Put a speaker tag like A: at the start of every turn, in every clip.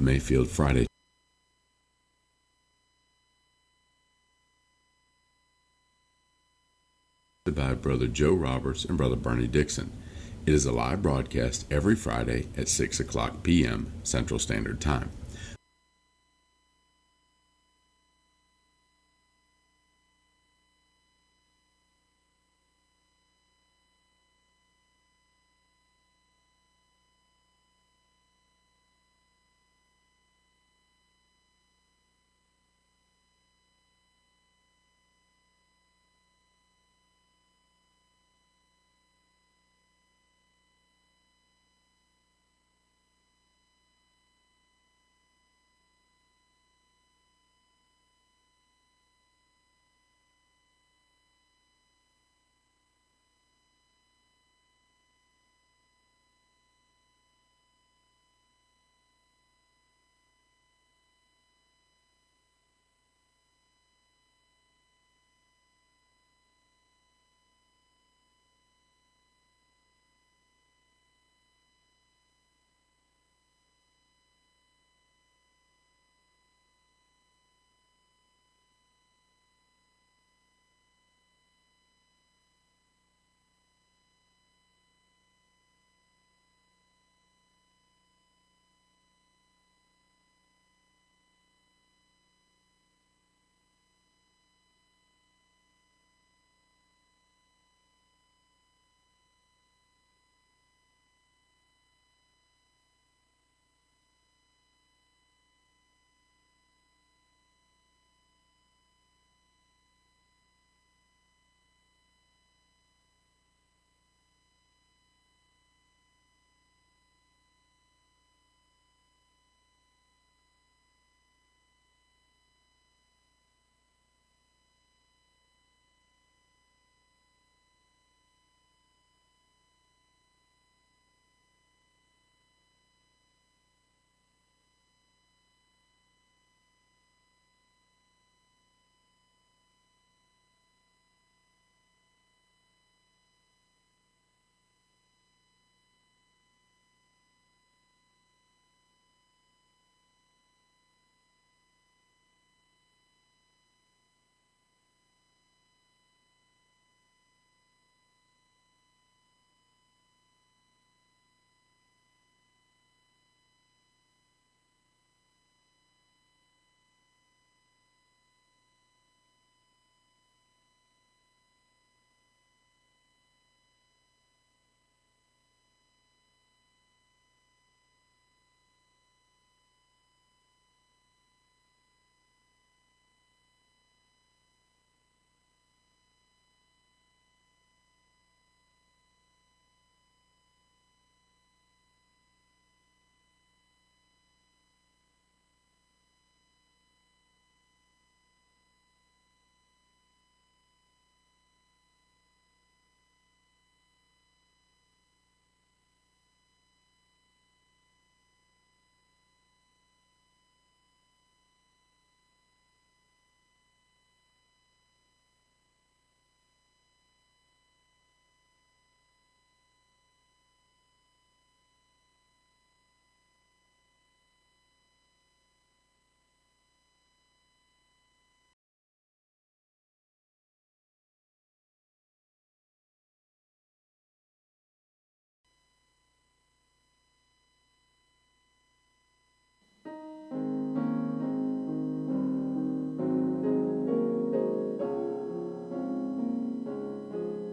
A: Mayfield Friday by Brother Joe Roberts and Brother Bernie Dixon. It is a live broadcast every Friday at 6 o'clock p.m. Central Standard Time.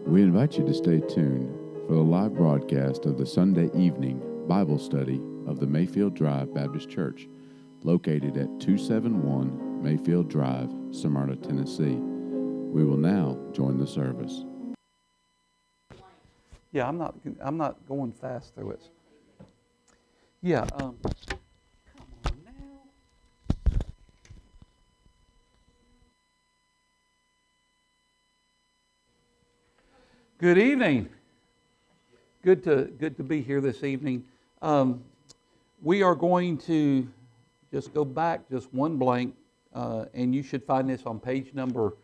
A: We invite you to stay tuned for the live broadcast of the Sunday evening Bible study of the Mayfield Drive Baptist Church, located at 271 Mayfield Drive, Smyrna, Tennessee. We will now join the service.
B: Yeah, I'm not going fast through it. Yeah, come on now. Good evening. Good to be here this evening. We are going to just go back just one blank, and you should find this on page number.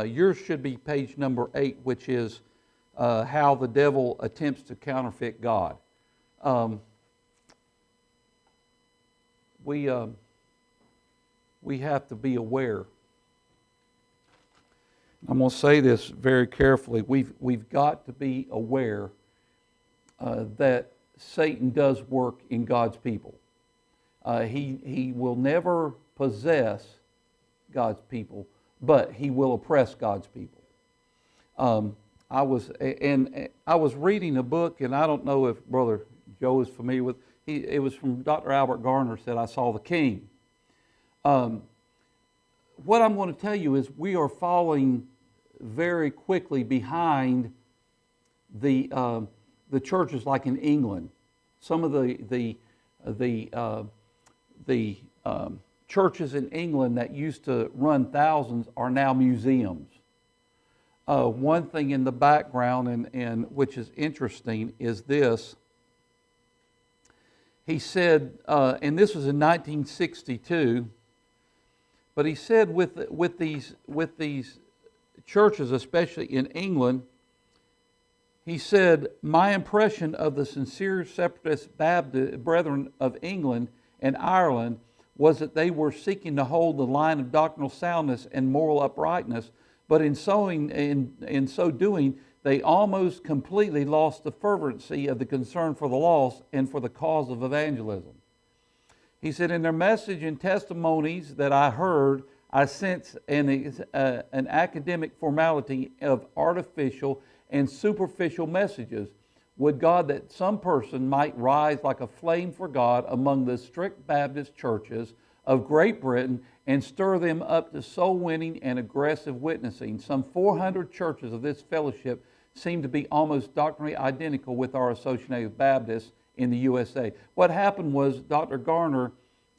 B: Yours should be page number 8, which is how the devil attempts to counterfeit God. we have to be aware. I'm going to say this very carefully. We've got to be aware that Satan does work in God's people. He will never possess God's people, but he will oppress God's people. I was reading a book, and I don't know if Brother Joe is familiar with. It was from Dr. Albert Garner. Said, "I saw the King." What I'm going to tell you is we are falling very quickly behind the churches like in England. Some of the churches in England that used to run thousands are now museums. One thing in the background, and which is interesting, is this. He said, and this was in 1962. But he said with these churches, especially in England, he said, "My impression of the sincere separatist Baptist brethren of England and Ireland was that they were seeking to hold the line of doctrinal soundness and moral uprightness, but in so doing, they almost completely lost the fervency of the concern for the lost and for the cause of evangelism." He said, "In their message and testimonies that I heard, I sense an academic formality of artificial and superficial messages. Would God that some person might rise like a flame for God among the strict Baptist churches of Great Britain and stir them up to soul winning and aggressive witnessing. Some 400 churches of this fellowship seem to be almost doctrinally identical with our Associated Baptists in the USA." What happened was Dr. Garner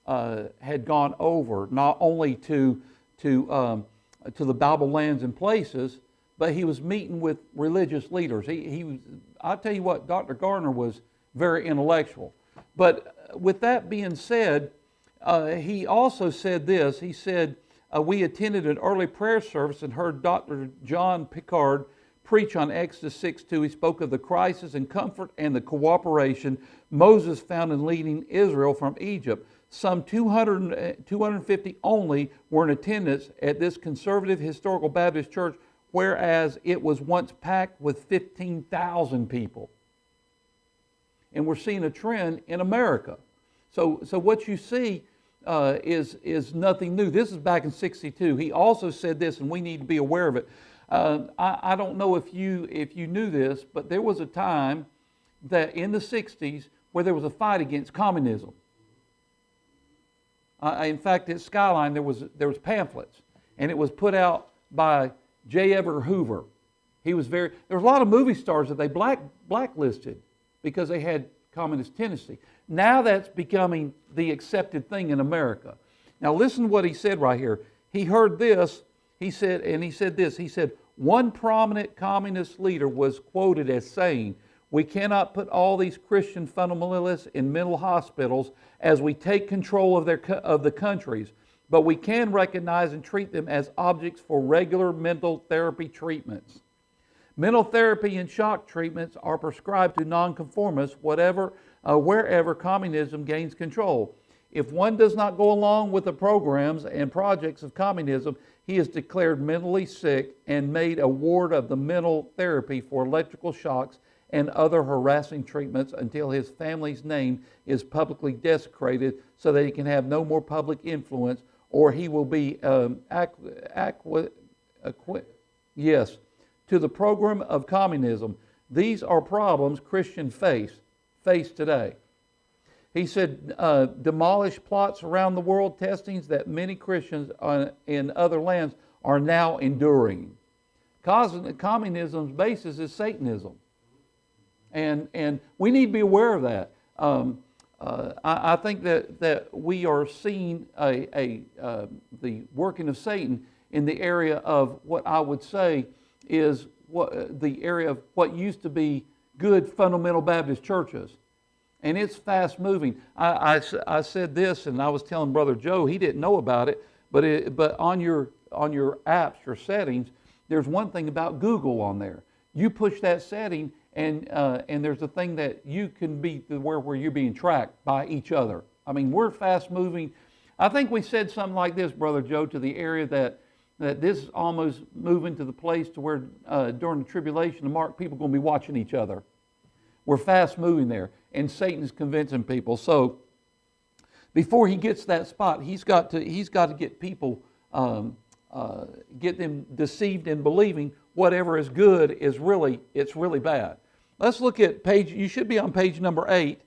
B: had gone over not only to the Bible lands and places, but he was meeting with religious leaders. I'll tell you what, Dr. Garner was very intellectual. But with that being said, he also said this. He said, "We attended an early prayer service and heard Dr. John Pickard preach on Exodus 6:2. He spoke of the crisis and comfort and the cooperation Moses found in leading Israel from Egypt. Some 250 only were in attendance at this conservative historical Baptist church, whereas it was once packed with 15,000 people." And we're seeing a trend in America. So what you see is nothing new. This is back in 62. He also said this, and we need to be aware of it. I don't know if you knew this, but there was a time that in the 60s where there was a fight against communism. In fact, at Skyline there was pamphlets, and it was put out by J. Edgar Hoover. There was a lot of movie stars that they blacklisted because they had communist tendency. Now that's becoming the accepted thing in America. Now listen to what he said right here. He heard this. He said this. He said, "One prominent communist leader was quoted as saying, 'We cannot put all these Christian fundamentalists in mental hospitals as we take control of the countries, but we can recognize and treat them as objects for regular mental therapy treatments. Mental therapy and shock treatments are prescribed to nonconformists wherever communism gains control. If one does not go along with the programs and projects of communism, he is declared mentally sick and made a ward of the mental therapy for electrical shocks and other harassing treatments until his family's name is publicly desecrated so that he can have no more public influence, or he will be to the program of communism. These are problems Christians face today." He said, "Demolish plots around the world, testings that many Christians in other lands are now enduring." Communism's basis is Satanism. And we need to be aware of that. I think that we are seeing the working of Satan in the area of what I would say is the area of what used to be good fundamental Baptist churches. And it's fast moving. I said this, and I was telling Brother Joe, he didn't know about it, but on your apps, your settings, there's one thing about Google on there. You push that setting, and there's a thing that you can be where you're being tracked by each other. I mean, we're fast moving. I think we said something like this, Brother Joe, to the area that this is almost moving to the place to where during the tribulation, the mark people are going to be watching each other. We're fast moving there, and Satan's convincing people. So before he gets to that spot, he's got to get people, get them deceived in believing whatever is good it's really bad. Let's look at you should be on page number 8,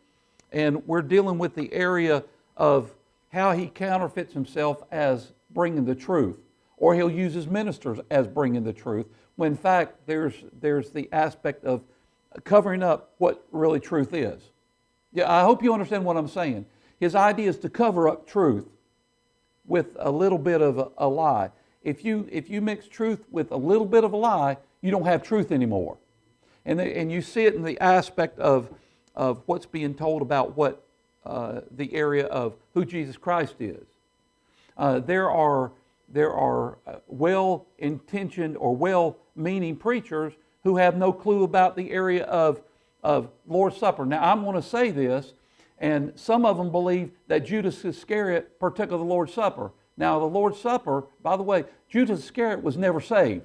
B: and we're dealing with the area of how he counterfeits himself as bringing the truth, or he'll use his ministers as bringing the truth, when in fact there's the aspect of covering up what really truth is. Yeah, I hope you understand what I'm saying. His idea is to cover up truth with a little bit of a lie. If you mix truth with a little bit of a lie, you don't have truth anymore. And you see it in the aspect of what's being told about what the area of who Jesus Christ is. There are well-intentioned or well-meaning preachers who have no clue about the area of Lord's Supper. Now, I'm going to say this, and some of them believe that Judas Iscariot partook of the Lord's Supper. Now, the Lord's Supper, by the way, Judas Iscariot was never saved.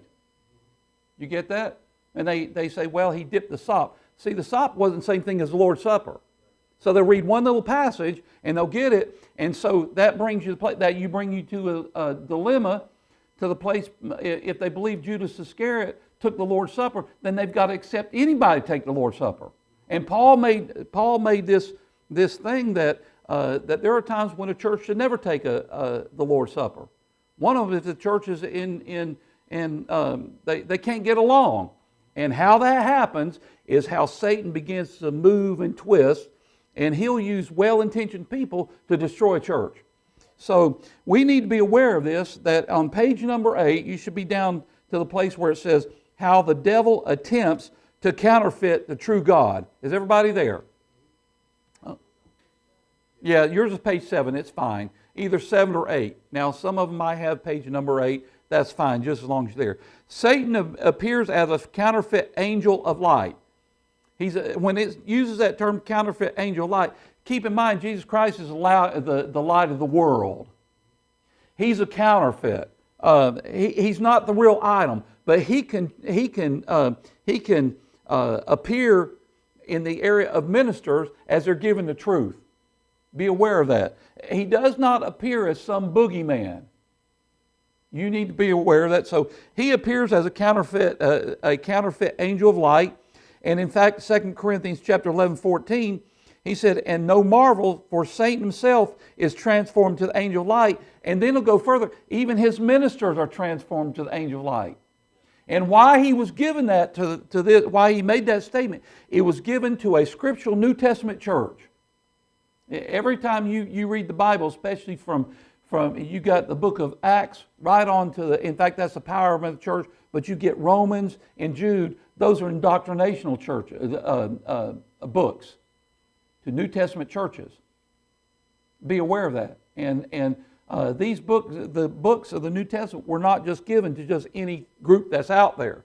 B: You get that? And they say, well, he dipped the sop. See, the sop wasn't the same thing as the Lord's Supper. So they'll read one little passage, and they'll get it, and so that brings you to a dilemma, to the place. If they believe Judas Iscariot took the Lord's Supper, then they've got to accept anybody take the Lord's Supper. And Paul made this thing that there are times when a church should never take the Lord's Supper. One of them is the churches they can't get along, and how that happens is how Satan begins to move and twist, and he'll use well-intentioned people to destroy a church. So we need to be aware of this, that on page number 8, you should be down to the place where it says, how the devil attempts to counterfeit the true God. Is everybody there? Yeah, yours is page 7. It's fine. Either 7 or 8. Now, some of them might have page number 8. That's fine, just as long as you're there. Satan appears as a counterfeit angel of light. When it uses that term, counterfeit angel of light, keep in mind Jesus Christ is the light of the world. He's a counterfeit. He's not the real item, but he can appear in the area of ministers as they're given the truth. Be aware of that. He does not appear as some boogeyman. You need to be aware of that. So he appears as a counterfeit angel of light. And in fact, 2 Corinthians chapter 11:14, he said, and no marvel, for Satan himself is transformed to the angel of light. And then he'll go further. Even his ministers are transformed to the angel of light. And why he was given that to this, why he made that statement, it was given to a scriptural New Testament church. Every time you read the Bible, especially from you got the book of Acts right on to in fact, that's the power of the church, but you get Romans and Jude, those are indoctrinational books to New Testament churches. Be aware of that. And these books, the books of the New Testament, were not just given to just any group that's out there.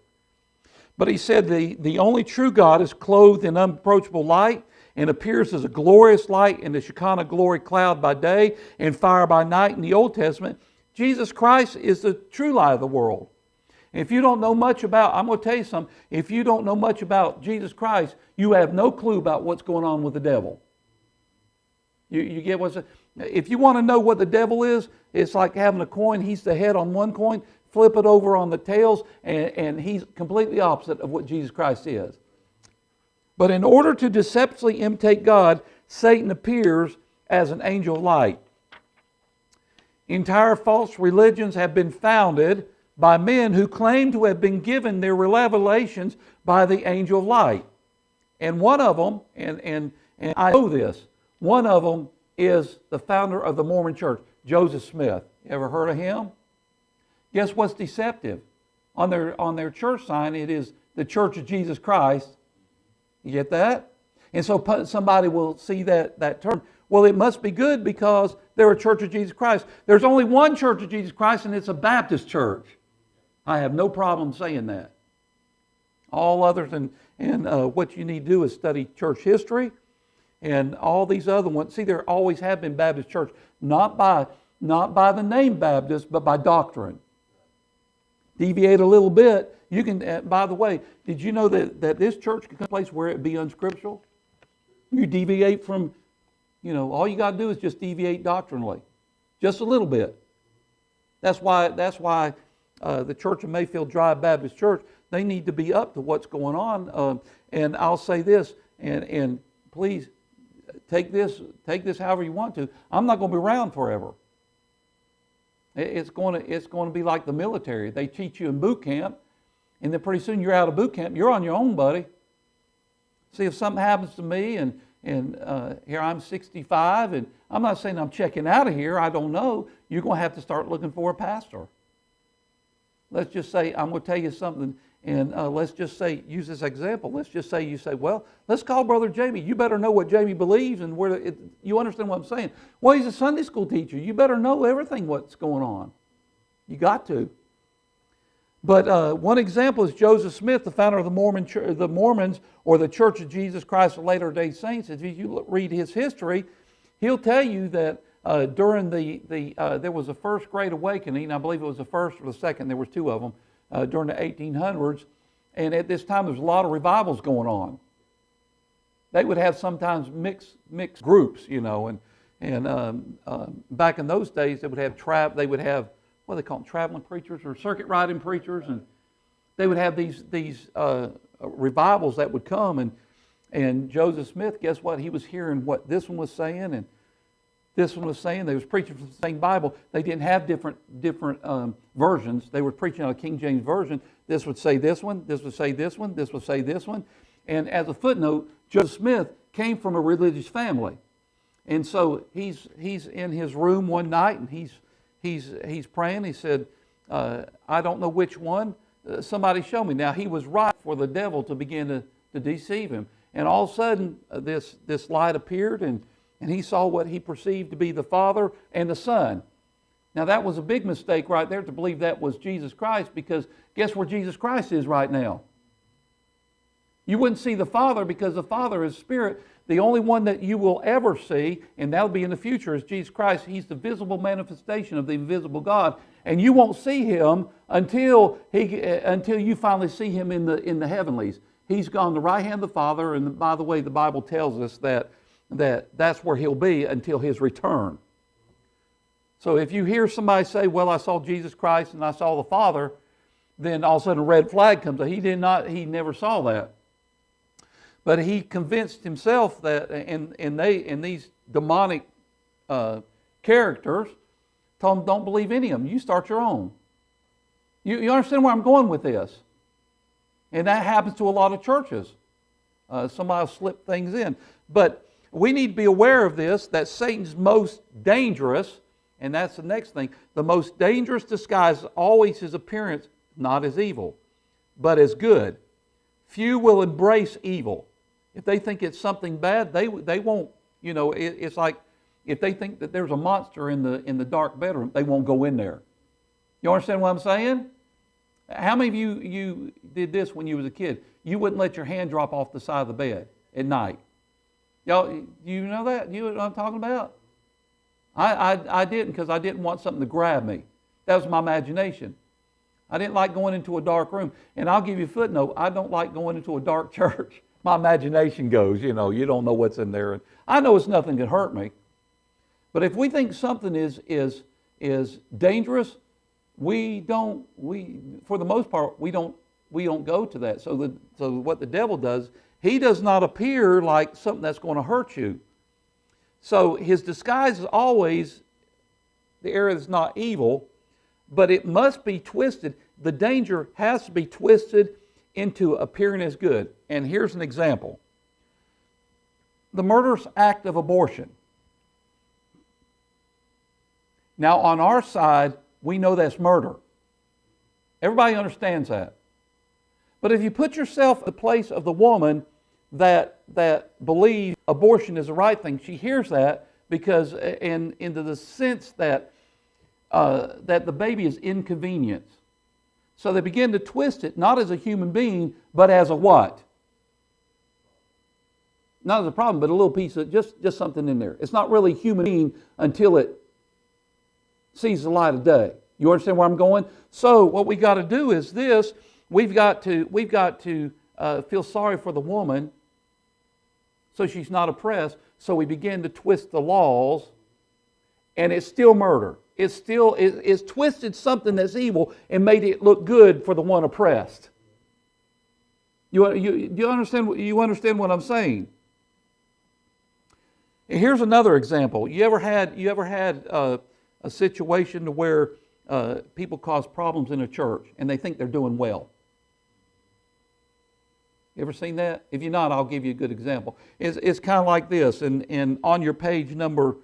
B: But he said the only true God is clothed in unapproachable light and appears as a glorious light in the Shekinah glory cloud by day and fire by night in the Old Testament. Jesus Christ is the true light of the world. And if you don't know much about, I'm going to tell you something, if you don't know much about Jesus Christ, you have no clue about what's going on with the devil. You get what's... If you want to know what the devil is, it's like having a coin. He's the head on one coin, flip it over on the tails, and he's completely opposite of what Jesus Christ is. But in order to deceptively imitate God, Satan appears as an angel of light. Entire false religions have been founded by men who claim to have been given their revelations by the angel of light. And one of them, and I know this, one of them is the founder of the Mormon Church, Joseph Smith. You ever heard of him? Guess what's deceptive? On their church sign, it is the Church of Jesus Christ. You get that? And so somebody will see that term. Well, it must be good because they're a Church of Jesus Christ. There's only one Church of Jesus Christ, and it's a Baptist church. I have no problem saying that. All others, and what you need to do is study church history and all these other ones. See, there always have been Baptist church, not by the name Baptist, but by doctrine. Deviate a little bit, you can. By the way, did you know that this church can come to a place where it be unscriptural? You deviate from, all you got to do is just deviate doctrinally, just a little bit. That's why the Church of Mayfield Drive Baptist Church, they need to be up to what's going on. And I'll say this, and please take this however you want to. I'm not going to be around forever. It's going to be like the military. They teach you in boot camp, and then pretty soon you're out of boot camp. You're on your own, buddy. See, if something happens to me, and here I'm 65, and I'm not saying I'm checking out of here. I don't know. You're going to have to start looking for a pastor. Let's just say, I'm going to tell you something, and let's just say, use this example. Let's just say you say, well, let's call Brother Jamie. You better know what Jamie believes and you understand what I'm saying. Well, he's a Sunday school teacher. You better know everything what's going on. You got to. But one example is Joseph Smith, the founder of the Mormons, or the Church of Jesus Christ of Latter-day Saints. If you read his history, he'll tell you that during there was a first Great Awakening. I believe it was the first or the second. There was two of them during the 1800s, and at this time there was a lot of revivals going on. They would have sometimes mixed groups, and back in those days they would have what do they call them, traveling preachers or circuit riding preachers, and they would have these revivals that would come, and Joseph Smith, guess what? He was hearing what this one was saying, and this one was saying. They was preaching from the same Bible. They didn't have different versions. They were preaching out of King James Version. This would say this one, this would say this one, this would say this one. And as a footnote, Joseph Smith came from a religious family. And so he's in his room one night, and he's praying. He said, I don't know which one. Somebody show me. Now, he was right for the devil to begin to deceive him. And all of a sudden, this light appeared, and he saw what he perceived to be the Father and the Son. Now, that was a big mistake right there to believe that was Jesus Christ, because guess where Jesus Christ is right now? You wouldn't see the Father because the Father is Spirit. The only one that you will ever see, and that'll be in the future, is Jesus Christ. He's the visible manifestation of the invisible God. And you won't see Him until you finally see Him in the heavenlies. He's gone the right hand of the Father, and by the way, the Bible tells us that's where He'll be until His return. So if you hear somebody say, well, I saw Jesus Christ and I saw the Father, then all of a sudden a red flag comes up. He never saw that. But he convinced himself that, and these demonic characters told him, don't believe any of them. You start your own. You understand where I'm going with this? And that happens to a lot of churches. Somebody will slip things in. But we need to be aware of this, that Satan's most dangerous, and that's the next thing, the most dangerous disguise is always his appearance, not as evil, but as good. Few will embrace evil. If they think it's something bad, they won't, it's like if they think that there's a monster in the dark bedroom, they won't go in there. You understand what I'm saying? How many of you did this when you was a kid? You wouldn't let your hand drop off the side of the bed at night. Y'all, you know that? You know what I'm talking about? I didn't, because I didn't want something to grab me. That was my imagination. I didn't like going into a dark room. And I'll give you a footnote. I don't like going into a dark church. My imagination goes, you don't know what's in there. And I know it's nothing can hurt me. But if we think something is dangerous, for the most part, we don't go to that. So what the devil does, he does not appear like something that's going to hurt you. So his disguise is always the area that's not evil, but it must be twisted. The danger has to be twisted into appearing as good. And here's an example. The murderous act of abortion. Now, on our side, we know that's murder. Everybody understands that. But if you put yourself in the place of the woman that believes abortion is the right thing, she hears that because into the sense that the baby is inconvenience. So they begin to twist it, not as a human being, but as a what? Not as a problem, but a little piece of just something in there. It's not really human being until it sees the light of day. You understand where I'm going? So what we got to do is this: we've got to feel sorry for the woman, so she's not oppressed. So we begin to twist the laws, and it's still murder. It's twisted something that's evil and made it look good for the one oppressed. Do you understand? You understand what I'm saying? Here's another example. You ever had a situation to where people cause problems in a church and they think they're doing well? You ever seen that? If you're not, I'll give you a good example. It's kind of like this, and on your page number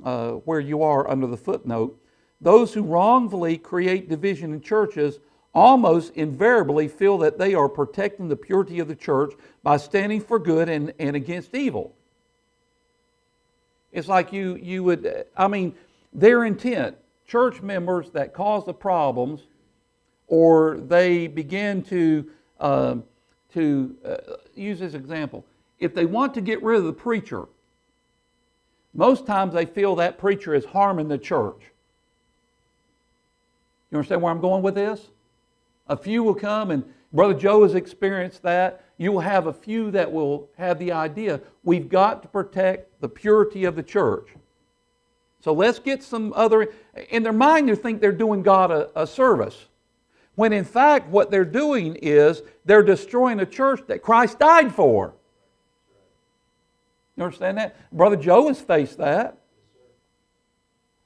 B: where you are under the footnote, those who wrongfully create division in churches almost invariably feel that they are protecting the purity of the church by standing for good and against evil. It's like you would, their intent, church members that cause the problems, or they begin to use this example. If they want to get rid of the preacher, most times they feel that preacher is harming the church. You understand where I'm going with this? A few will come, and Brother Joe has experienced that. You will have a few that will have the idea, we've got to protect the purity of the church. So let's get some other, in their mind they think they're doing God a service. When in fact what they're doing is they're destroying a church that Christ died for. You understand that? Brother Joe has faced that.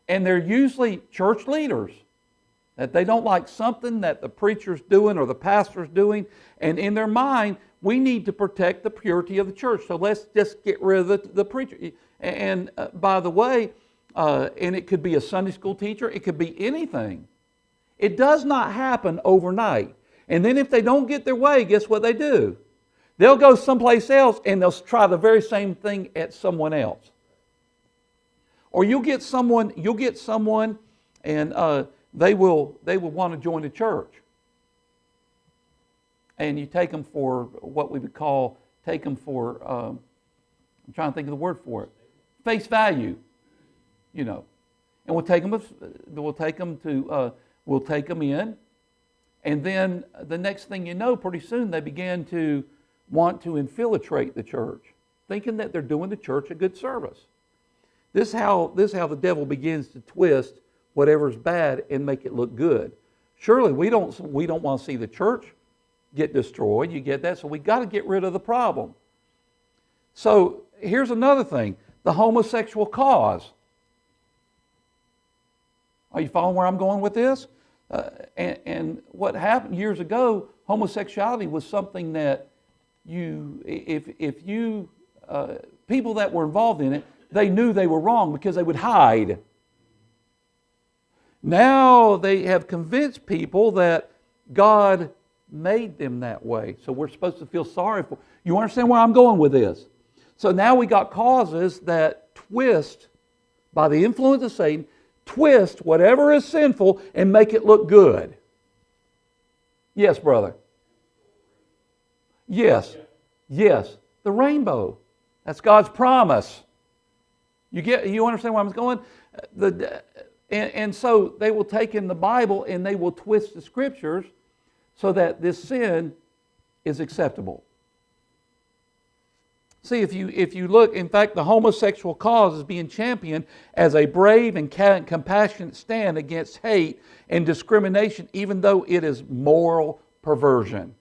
B: And they're usually church leaders. That they don't like something that the preacher's doing or the pastor's doing. And in their mind, we need to protect the purity of the church. So let's just get rid of the preacher. And by the way, and it could be a Sunday school teacher. It could be anything. It does not happen overnight. And then if they don't get their way, guess what they do? They'll go someplace else and they'll try the very same thing at someone else. Or you'll get someone and they will want to join the church. And you take them for what we would call, I'm trying to think of the word for it, face value, And we'll take them in, and then the next thing you know, pretty soon they begin to want to infiltrate the church, thinking that they're doing the church a good service. This is how the devil begins to twist whatever's bad and make it look good. Surely we don't want to see the church get destroyed. You get that? So we got to get rid of the problem. So here's another thing: the homosexual cause. Are you following where I'm going with this? And what happened years ago, homosexuality was something that people that were involved in it, they knew they were wrong because they would hide. Now they have convinced people that God made them that way. So we're supposed to feel sorry for. You understand where I'm going with this? So now we got causes that twist, by the influence of Satan, twist whatever is sinful and make it look good. Yes, brother. Yes. Yes. The rainbow. That's God's promise. You understand where I'm going? And so they will take in the Bible and they will twist the scriptures so that this sin is acceptable. See, if you look, in fact, the homosexual cause is being championed as a brave and compassionate stand against hate and discrimination, even though it is moral perversion.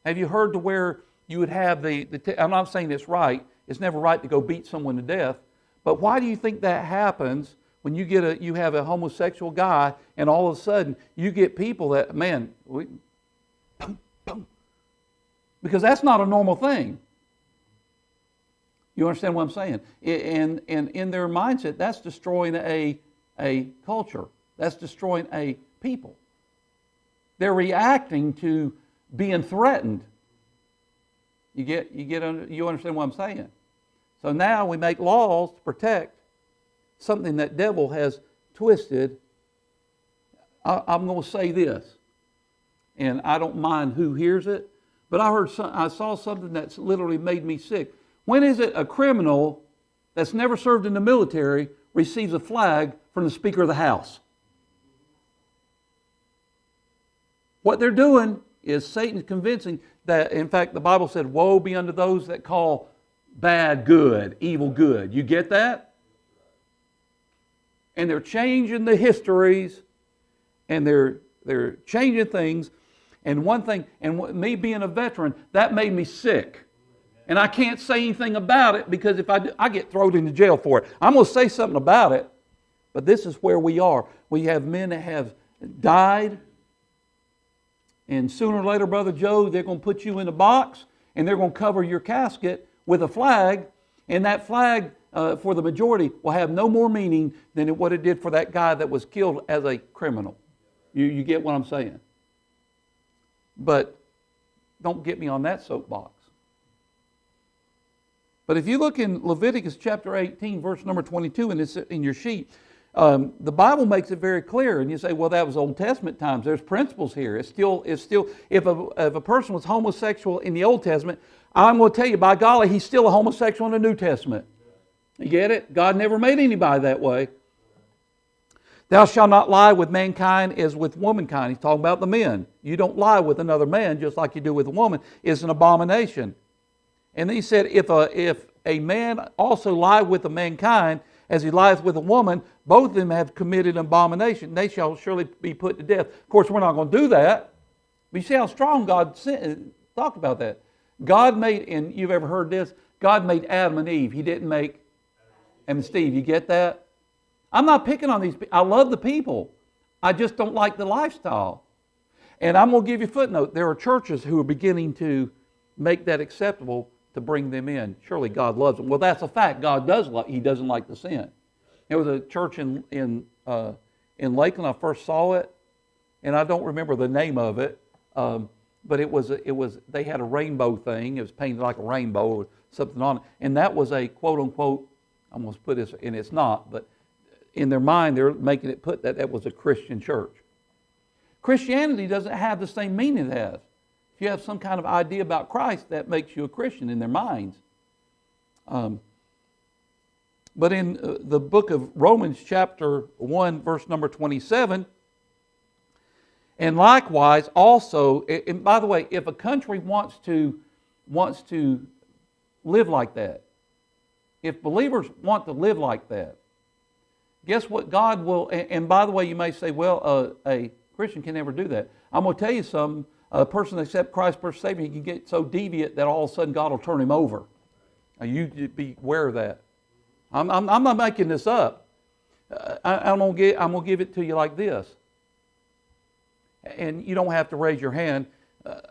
B: Have you heard to where you would have I'm not saying it's right. It's never right to go beat someone to death. But why do you think that happens when you have a homosexual guy and all of a sudden you get people that, because that's not a normal thing. You understand what I'm saying? And in their mindset, that's destroying a culture. That's destroying a people. They're reacting to being threatened. You understand what I'm saying? So now we make laws to protect something that devil has twisted. I'm going to say this, and I don't mind who hears it, But I saw something that's literally made me sick. When is it a criminal that's never served in the military receives a flag from the Speaker of the House? What they're doing is Satan's convincing that, in fact, the Bible said, woe be unto those that call bad good, evil good. You get that? And they're changing the histories, and they're changing things. And one thing, and me being a veteran, that made me sick. And I can't say anything about it because if I do, I get thrown into jail for it. I'm going to say something about it, but this is where we are. We have men that have died, and sooner or later, Brother Joe, they're going to put you in a box, and they're going to cover your casket with a flag, and that flag, for the majority, will have no more meaning than what it did for that guy that was killed as a criminal. You get what I'm saying? But don't get me on that soapbox. But if you look in Leviticus chapter 18, verse number 22, and it's in your sheet, the Bible makes it very clear. And you say, well, that was Old Testament times. There's principles here. It's still if a person was homosexual in the Old Testament, I'm going to tell you, by golly, he's still a homosexual in the New Testament. You get it? God never made anybody that way. Thou shalt not lie with mankind as with womankind. He's talking about the men. You don't lie with another man just like you do with a woman. It's an abomination. And then he said, if a man also lie with a mankind as he lieth with a woman, both of them have committed an abomination. They shall surely be put to death. Of course, we're not going to do that. But you see how strong God talked about that. God made, and you've ever heard this, God made Adam and Eve. He didn't make Adam and Steve. You get that? I'm not picking on these people. I love the people. I just don't like the lifestyle. And I'm going to give you a footnote. There are churches who are beginning to make that acceptable to bring them in. Surely God loves them. Well, that's a fact. God does love. He doesn't like the sin. There was a church in Lakeland. I first saw it, and I don't remember the name of it. But it was they had a rainbow thing. It was painted like a rainbow or something on it, and that was a quote unquote. I'm going to put this, and it's not, but in their mind they're making it put that was a Christian church. Christianity doesn't have the same meaning it has. If you have some kind of idea about Christ, that makes you a Christian in their minds. But in the book of Romans chapter 1, verse number 27, and likewise also, and by the way, if a country wants to live like that, if believers want to live like that, guess what God will, and by the way, you may say, well, a Christian can never do that. I'm going to tell you something. A person that accepts Christ as Savior, he can get so deviant that all of a sudden God will turn him over. Now you be aware of that. I'm not making this up. I'm going to give it to you like this. And you don't have to raise your hand.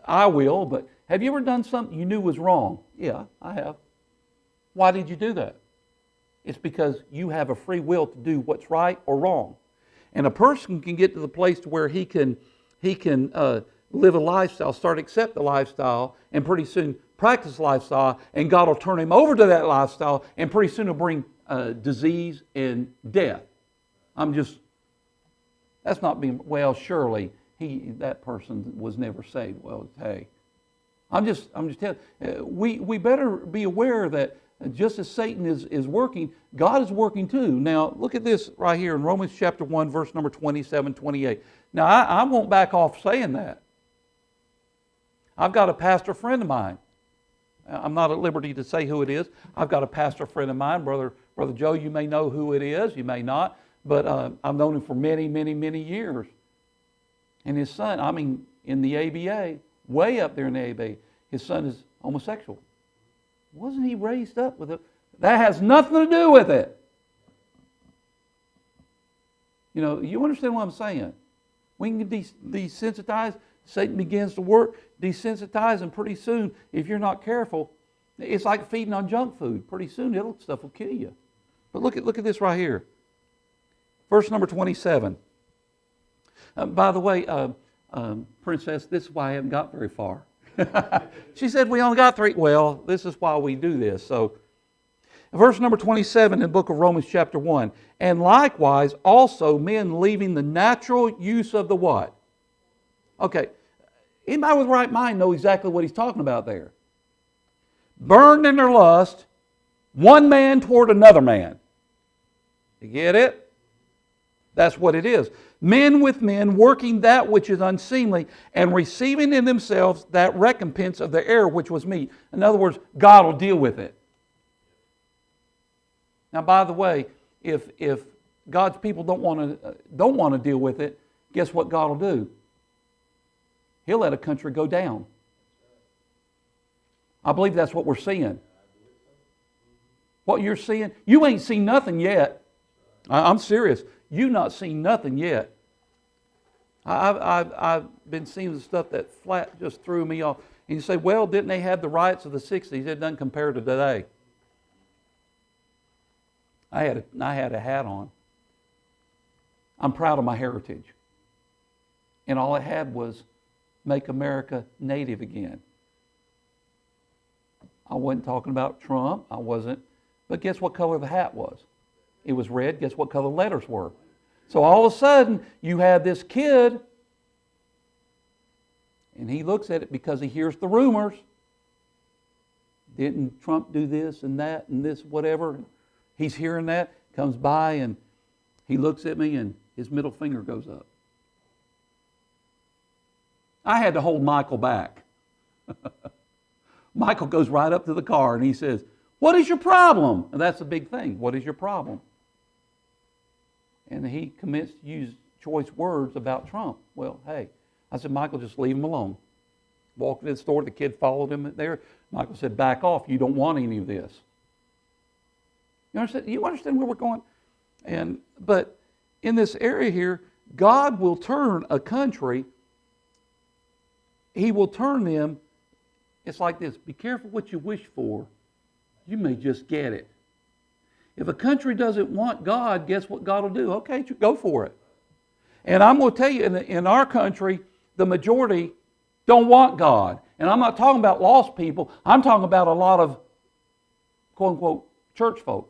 B: I will, but have you ever done something you knew was wrong? Yeah, I have. Why did you do that? It's because you have a free will to do what's right or wrong. And a person can get to the place to where he can live a lifestyle, start to accept the lifestyle, and pretty soon practice lifestyle, and God will turn him over to that lifestyle, and pretty soon it'll bring disease and death. That's not being, well, surely that person was never saved. Well, hey, I'm just telling you, we better be aware that just as Satan is working, God is working too. Now, look at this right here in Romans chapter 1, verse number 27, 28. Now, I won't back off saying that. I've got a pastor friend of mine. I'm not at liberty to say who it is. I've got a pastor friend of mine, Brother Joe. You may know who it is. You may not. But I've known him for many, many, many years. And his son, in the ABA, way up there in the ABA, his son is homosexual. Wasn't he raised up with it? That has nothing to do with it. You understand what I'm saying? We can get desensitized. Satan begins to work, desensitize, and pretty soon, if you're not careful, it's like feeding on junk food. Pretty soon, stuff will kill you. But look at this right here. Verse number 27. By the way, Princess, this is why I haven't got very far. She said we only got 3. Well, this is why we do this. So, verse number 27 in the book of Romans chapter 1. And likewise also men leaving the natural use of the what? Okay, Anybody with right mind know exactly what he's talking about there. Burned in their lust, one man toward another man. You get it? That's what it is. Men with men working that which is unseemly and receiving in themselves that recompense of their error which was meet. In other words, God will deal with it. Now, by the way, if God's people don't want to deal with it, guess what God will do? He'll let a country go down. I believe that's what we're seeing. What you're seeing, you ain't seen nothing yet. I'm serious. You've not seen nothing yet. I've been seeing the stuff that flat just threw me off. And you say, well, didn't they have the riots of the 60s? It doesn't compare to today. I had a hat on. I'm proud of my heritage. And all it had was make America native again. I wasn't talking about Trump. I wasn't. But guess what color the hat was? It was red. Guess what color the letters were? So all of a sudden, you have this kid, and he looks at it because he hears the rumors. Didn't Trump do this and that and this, whatever? He's hearing that, comes by, and he looks at me, and his middle finger goes up. I had to hold Michael back. Michael goes right up to the car, and he says, what is your problem? And that's the big thing. What is your problem? And he commenced to use choice words about Trump. Well, hey, I said, Michael, just leave him alone. Walked into the store, the kid followed him there. Michael said, back off, you don't want any of this. You understand where we're going? But in this area here, God will turn a country, He will turn them. It's like this, be careful what you wish for. You may just get it. If a country doesn't want God, guess what God will do? Okay, go for it. And I'm going to tell you, in our country, the majority don't want God. And I'm not talking about lost people. I'm talking about a lot of, quote unquote, church folk.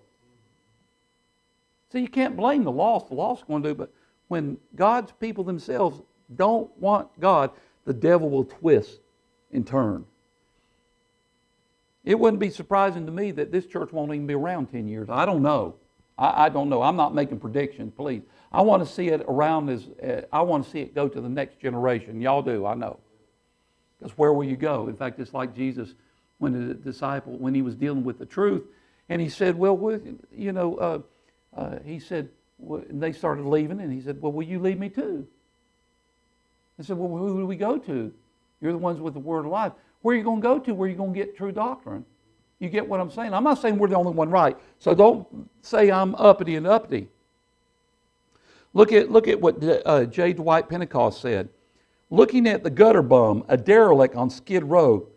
B: So you can't blame the lost. The lost are going to do, but when God's people themselves don't want God, the devil will twist and turn. It wouldn't be surprising to me that this church won't even be around 10 years. I don't know. I don't know. I'm not making predictions, please. I want to see it around I want to see it go to the next generation. Y'all do, I know. Because where will you go? In fact, it's like Jesus, when the disciple, when he was dealing with the truth, and he said, well, he said, and they started leaving, and he said, well, will you leave me too? They said, well, who do we go to? You're the ones with the word of life. Where are you going to go to? Where are you going to get true doctrine? You get what I'm saying? I'm not saying we're the only one right. So don't say I'm uppity and uppity. Look at what J. Dwight Pentecost said. Looking at the gutter bum, a derelict on Skid Row,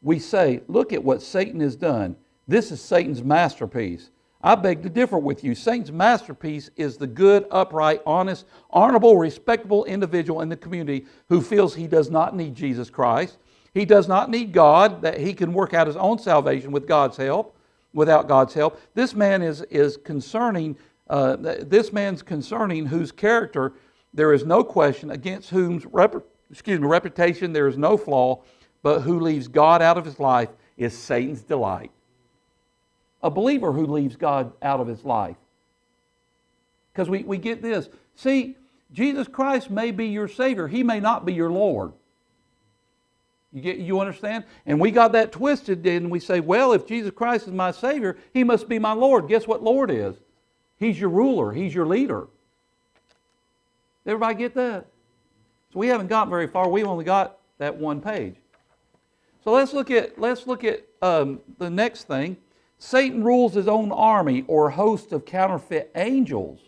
B: we say, look at what Satan has done. This is Satan's masterpiece. I beg to differ with you. Satan's masterpiece is the good, upright, honest, honorable, respectable individual in the community who feels he does not need Jesus Christ. He does not need God, that he can work out his own salvation with God's help, without God's help. This man is concerning, this man's concerning whose character there is no question, against whose reputation there is no flaw, but who leaves God out of his life is Satan's delight. A believer who leaves God out of his life. Because we get this. See, Jesus Christ may be your Savior. He may not be your Lord. You understand? And we got that twisted, and we say, well, if Jesus Christ is my Savior, He must be my Lord. Guess what Lord is? He's your ruler. He's your leader. Everybody get that? So we haven't gotten very far. We've only got that one page. So let's look at the next thing. Satan rules his own army or host of counterfeit angels.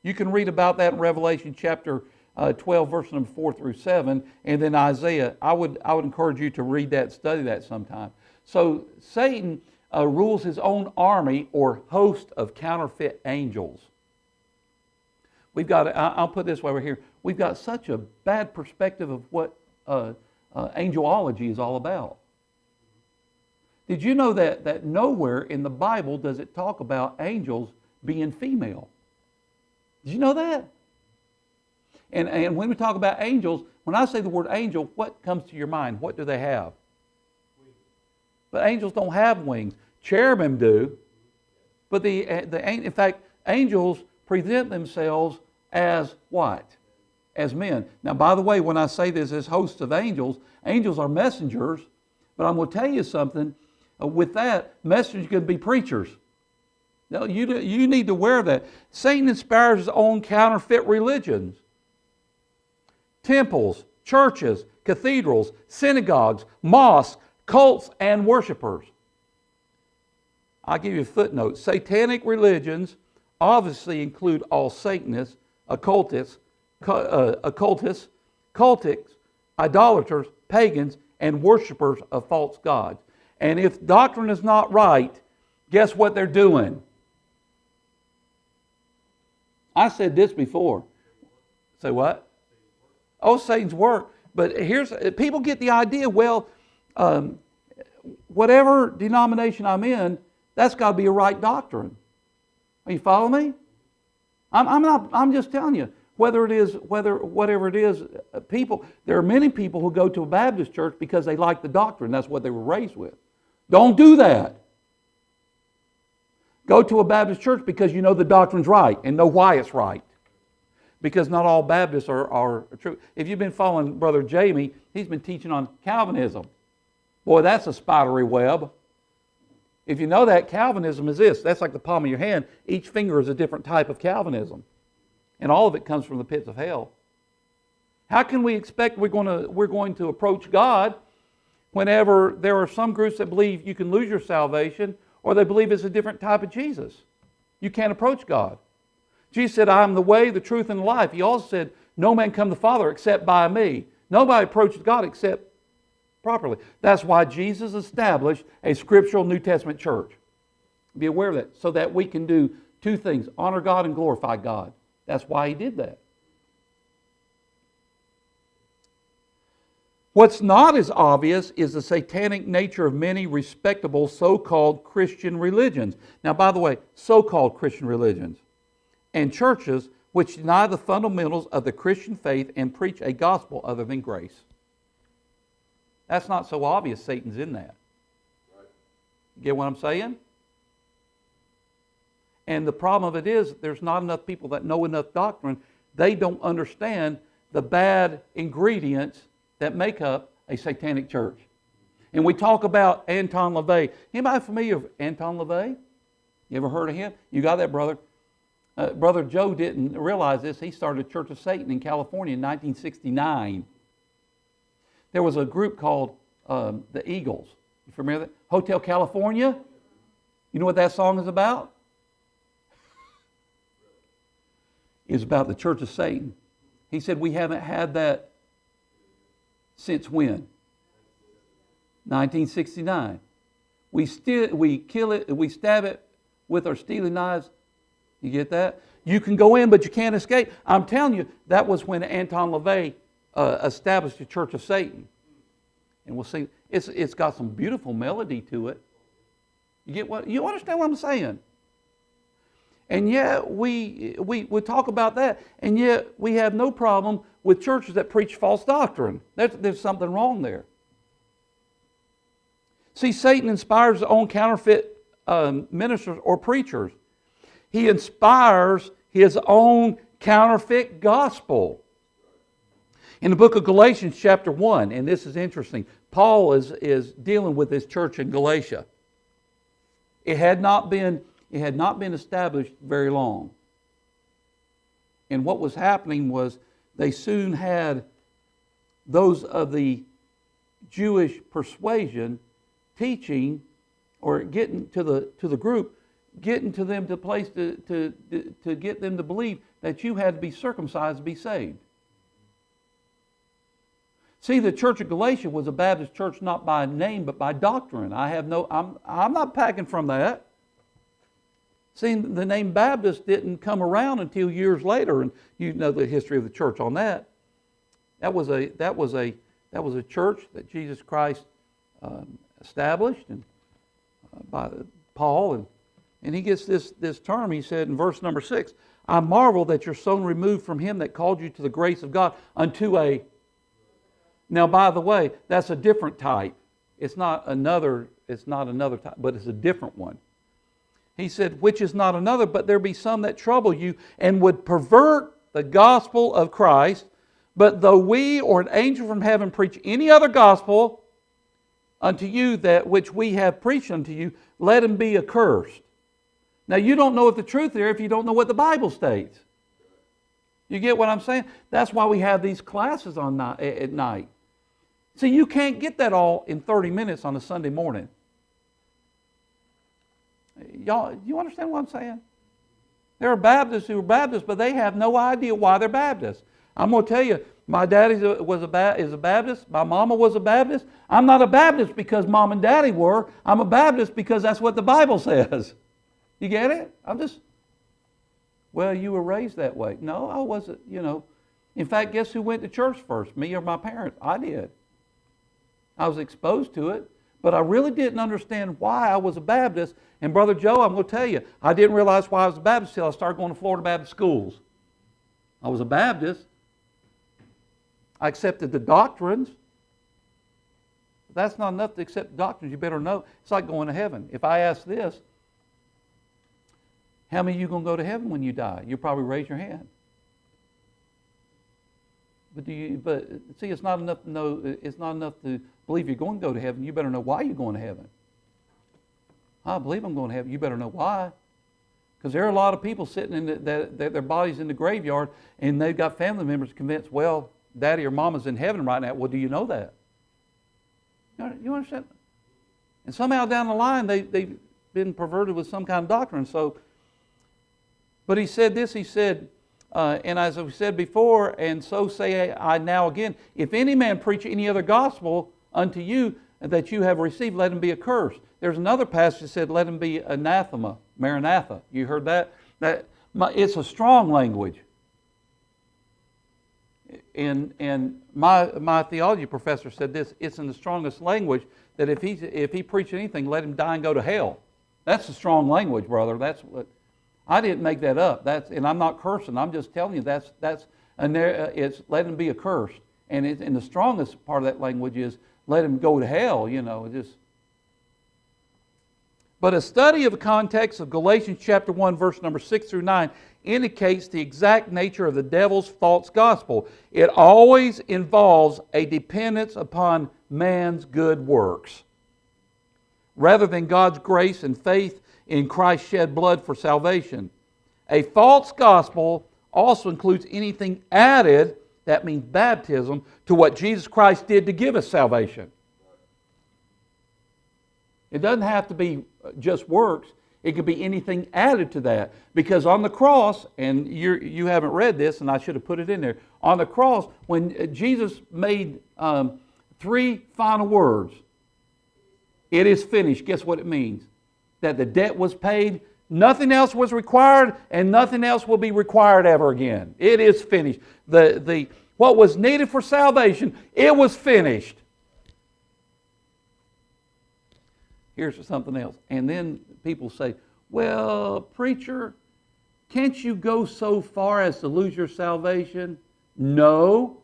B: You can read about that in Revelation chapter 12, verse number 4 through 7, and then Isaiah. I would encourage you to read that, study that sometime. So Satan rules his own army or host of counterfeit angels. We've got, I'll put it this way right here, we've got such a bad perspective of what angelology is all about. Did you know that nowhere in the Bible does it talk about angels being female? Did you know that? And when we talk about angels, when I say the word angel, what comes to your mind? What do they have? But angels don't have wings. Cherubim do. But in fact, angels present themselves as what? As men. Now, by the way, when I say this as hosts of angels, angels are messengers. But I'm going to tell you something. With that, messengers can be preachers. Now, you need to wear that. Satan inspires his own counterfeit religions. Temples, churches, cathedrals, synagogues, mosques, cults, and worshipers. I'll give you a footnote. Satanic religions obviously include all Satanists, occultists, cultists, idolaters, pagans, and worshipers of false gods. And if doctrine is not right, guess what they're doing? I said this before. Say what? Oh, Satan's work. But people get the idea, well, whatever denomination I'm in, that's got to be a right doctrine. Are you following me? I'm just telling you, whatever it is, there are many people who go to a Baptist church because they like the doctrine. That's what they were raised with. Don't do that. Go to a Baptist church because you know the doctrine's right and know why it's right. Because not all Baptists are true. If you've been following Brother Jamie, he's been teaching on Calvinism. Boy, that's a spidery web. If you know that, Calvinism is this. That's like the palm of your hand. Each finger is a different type of Calvinism. And all of it comes from the pits of hell. How can we expect we're going to approach God whenever there are some groups that believe you can lose your salvation, or they believe it's a different type of Jesus? You can't approach God. Jesus said, I am the way, the truth, and the life. He also said, no man come to the Father except by me. Nobody approaches God except properly. That's why Jesus established a scriptural New Testament church. Be aware of that, so that we can do two things: honor God and glorify God. That's why He did that. What's not as obvious is the satanic nature of many respectable so-called Christian religions. Now, by the way, so-called Christian religions and churches which deny the fundamentals of the Christian faith and preach a gospel other than grace. That's not so obvious Satan's in that. You get what I'm saying? And the problem of it is there's not enough people that know enough doctrine. They don't understand the bad ingredients that make up a satanic church. And we talk about Anton LaVey. Anybody familiar with Anton LaVey? You ever heard of him? You got that, brother? Brother Joe didn't realize this. He started Church of Satan in California in 1969. There was a group called the Eagles. You familiar with that? Hotel California? You know what that song is about? It's about the Church of Satan. He said, we haven't had that since when? 1969. We kill it, we stab it with our stealing knives. You get that? You can go in, but you can't escape. I'm telling you, that was when Anton LaVey established the Church of Satan. And we'll see, it's got some beautiful melody to it. You understand what I'm saying? And yet we talk about that, and yet we have no problem with churches that preach false doctrine. There's something wrong there. See, Satan inspires his own counterfeit ministers or preachers. He inspires his own counterfeit gospel. In the book of Galatians chapter 1, and this is interesting, Paul is dealing with this church in Galatia. It had not been established very long. And what was happening was they soon had those of the Jewish persuasion teaching or getting to the group, getting to them to a place to get them to believe that you had to be circumcised to be saved. See, the church of Galatia was a Baptist church not by name but by doctrine. I'm not backing from that. See, the name Baptist didn't come around until years later, and you know the history of the church on that. That was a church that Jesus Christ established, and by Paul, and And he gets this term, he said in verse number 6, I marvel that you're so removed from him that called you to the grace of God unto a... Now, by the way, that's a different type. It's not another type, but it's a different one. He said, which is not another, but there be some that trouble you and would pervert the gospel of Christ. But though we or an angel from heaven preach any other gospel unto you that which we have preached unto you, let him be accursed. Now, you don't know if the truth there if you don't know what the Bible states. You get what I'm saying? That's why we have these classes at night. See, you can't get that all in 30 minutes on a Sunday morning. Y'all, you understand what I'm saying? There are Baptists who are Baptists, but they have no idea why they're Baptists. I'm going to tell you, my daddy is a Baptist. My mama was a Baptist. I'm not a Baptist because mom and daddy were. I'm a Baptist because that's what the Bible says. You get it? Well, you were raised that way. No, I wasn't, In fact, guess who went to church first? Me or my parents? I did. I was exposed to it, but I really didn't understand why I was a Baptist. And Brother Joe, I'm going to tell you, I didn't realize why I was a Baptist until I started going to Florida Baptist schools. I was a Baptist. I accepted the doctrines. But that's not enough to accept the doctrines. You better know. It's like going to heaven. If I ask this, how many of you are going to go to heaven when you die? You'll probably raise your hand. But see, it's not enough to know. It's not enough to believe you're going to go to heaven. You better know why you're going to heaven. I believe I'm going to heaven. You better know why. Because there are a lot of people sitting in their bodies in the graveyard, and they've got family members convinced, well, Daddy or Mama's in heaven right now. Well, do you know that? You understand? And somehow down the line, they've been perverted with some kind of doctrine. But he said this. He said, and as we said before, and so say I now again, if any man preach any other gospel unto you that you have received, let him be accursed. There's another passage that said, let him be anathema, Maranatha. You heard that? It's a strong language. And my theology professor said this, it's in the strongest language that if he preached anything, let him die and go to hell. That's a strong language, brother. That's what... I didn't make that up. And I'm not cursing. I'm just telling you it's let him be accursed. And the strongest part of that language is let him go to hell. But a study of the context of Galatians chapter 1, verse number 6 through 9 indicates the exact nature of the devil's false gospel. It always involves a dependence upon man's good works, rather than God's grace and faith in Christ's shed blood for salvation. A false gospel also includes anything added, that means baptism, to what Jesus Christ did to give us salvation. It doesn't have to be just works. It could be anything added to that. Because on the cross, and you haven't read this, and I should have put it in there. On the cross, when Jesus made 3 final words, it is finished. Guess what it means? That the debt was paid, nothing else was required, and nothing else will be required ever again. It is finished. What was needed for salvation, it was finished. Here's something else. And then people say, well, preacher, can't you go so far as to lose your salvation? No.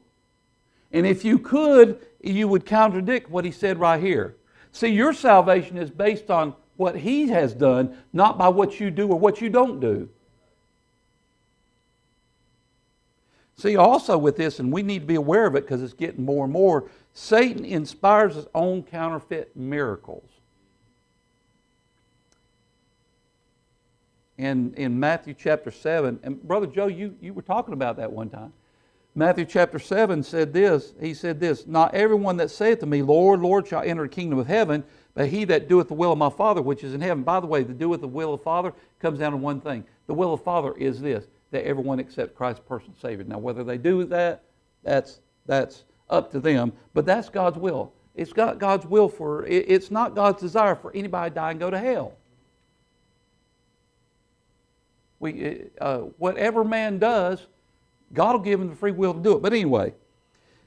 B: And if you could, you would contradict what he said right here. See, your salvation is based on what he has done, not by what you do or what you don't do. See, also with this, and we need to be aware of it because it's getting more and more, Satan inspires his own counterfeit miracles. And in Matthew chapter 7, and Brother Joe, you were talking about that one time. Matthew chapter 7 said this, he said this, not everyone that saith to me, Lord, Lord, shall enter the kingdom of heaven, but he that doeth the will of my Father which is in heaven. By the way, the doeth the will of the Father comes down to one thing. The will of the Father is this, that everyone accept Christ personal Savior. Now, whether they do that, that's up to them, but that's God's will. It's got God's will for, it's not God's desire for anybody to die and go to hell. Whatever man does, God will give him the free will to do it. But anyway,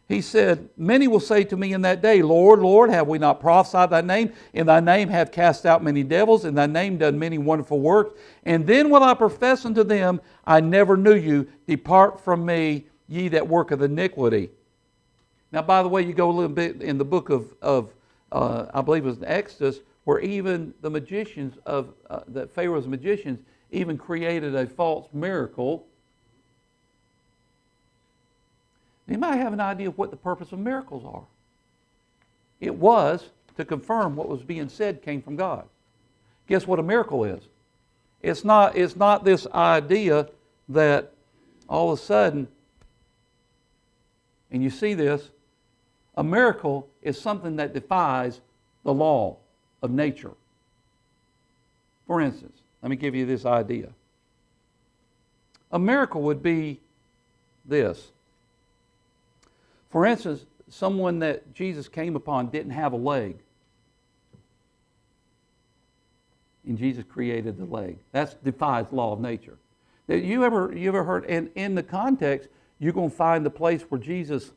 B: He said, many will say to me in that day, Lord, Lord, have we not prophesied thy name? In thy name have cast out many devils, in thy name done many wonderful works. And then will I profess unto them, I never knew you. Depart from me, ye that work of iniquity. Now, by the way, you go a little bit in the book of I believe it was Exodus, where even the magicians that Pharaoh's magicians even created a false miracle. Anybody have an idea of what the purpose of miracles are? It was to confirm what was being said came from God. Guess what a miracle is? It's not this idea that all of a sudden, and you see this, a miracle is something that defies the law of nature. For instance, let me give you this idea. A miracle would be this. For instance, someone that Jesus came upon didn't have a leg. And Jesus created the leg. That defies the law of nature. You ever heard, and in the context, you're going to find the place where Jesus,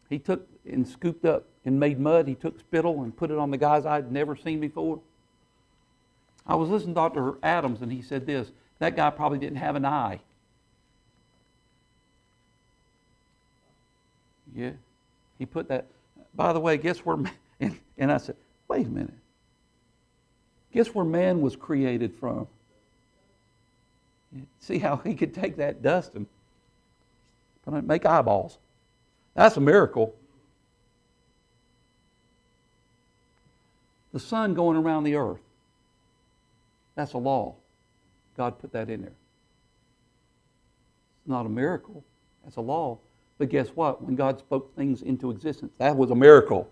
B: he took and scooped up and made mud. He took spittle and put it on the guys I'd never seen before. I was listening to Dr. Adams, and he said this, that guy probably didn't have an eye. Yeah, he put that. By the way, guess where? And I said, wait a minute. Guess where man was created from? See how he could take that dust and make eyeballs. That's a miracle. The sun going around the earth. That's a law. God put that in there. It's not a miracle. That's a law. But guess what? When God spoke things into existence, that was a miracle.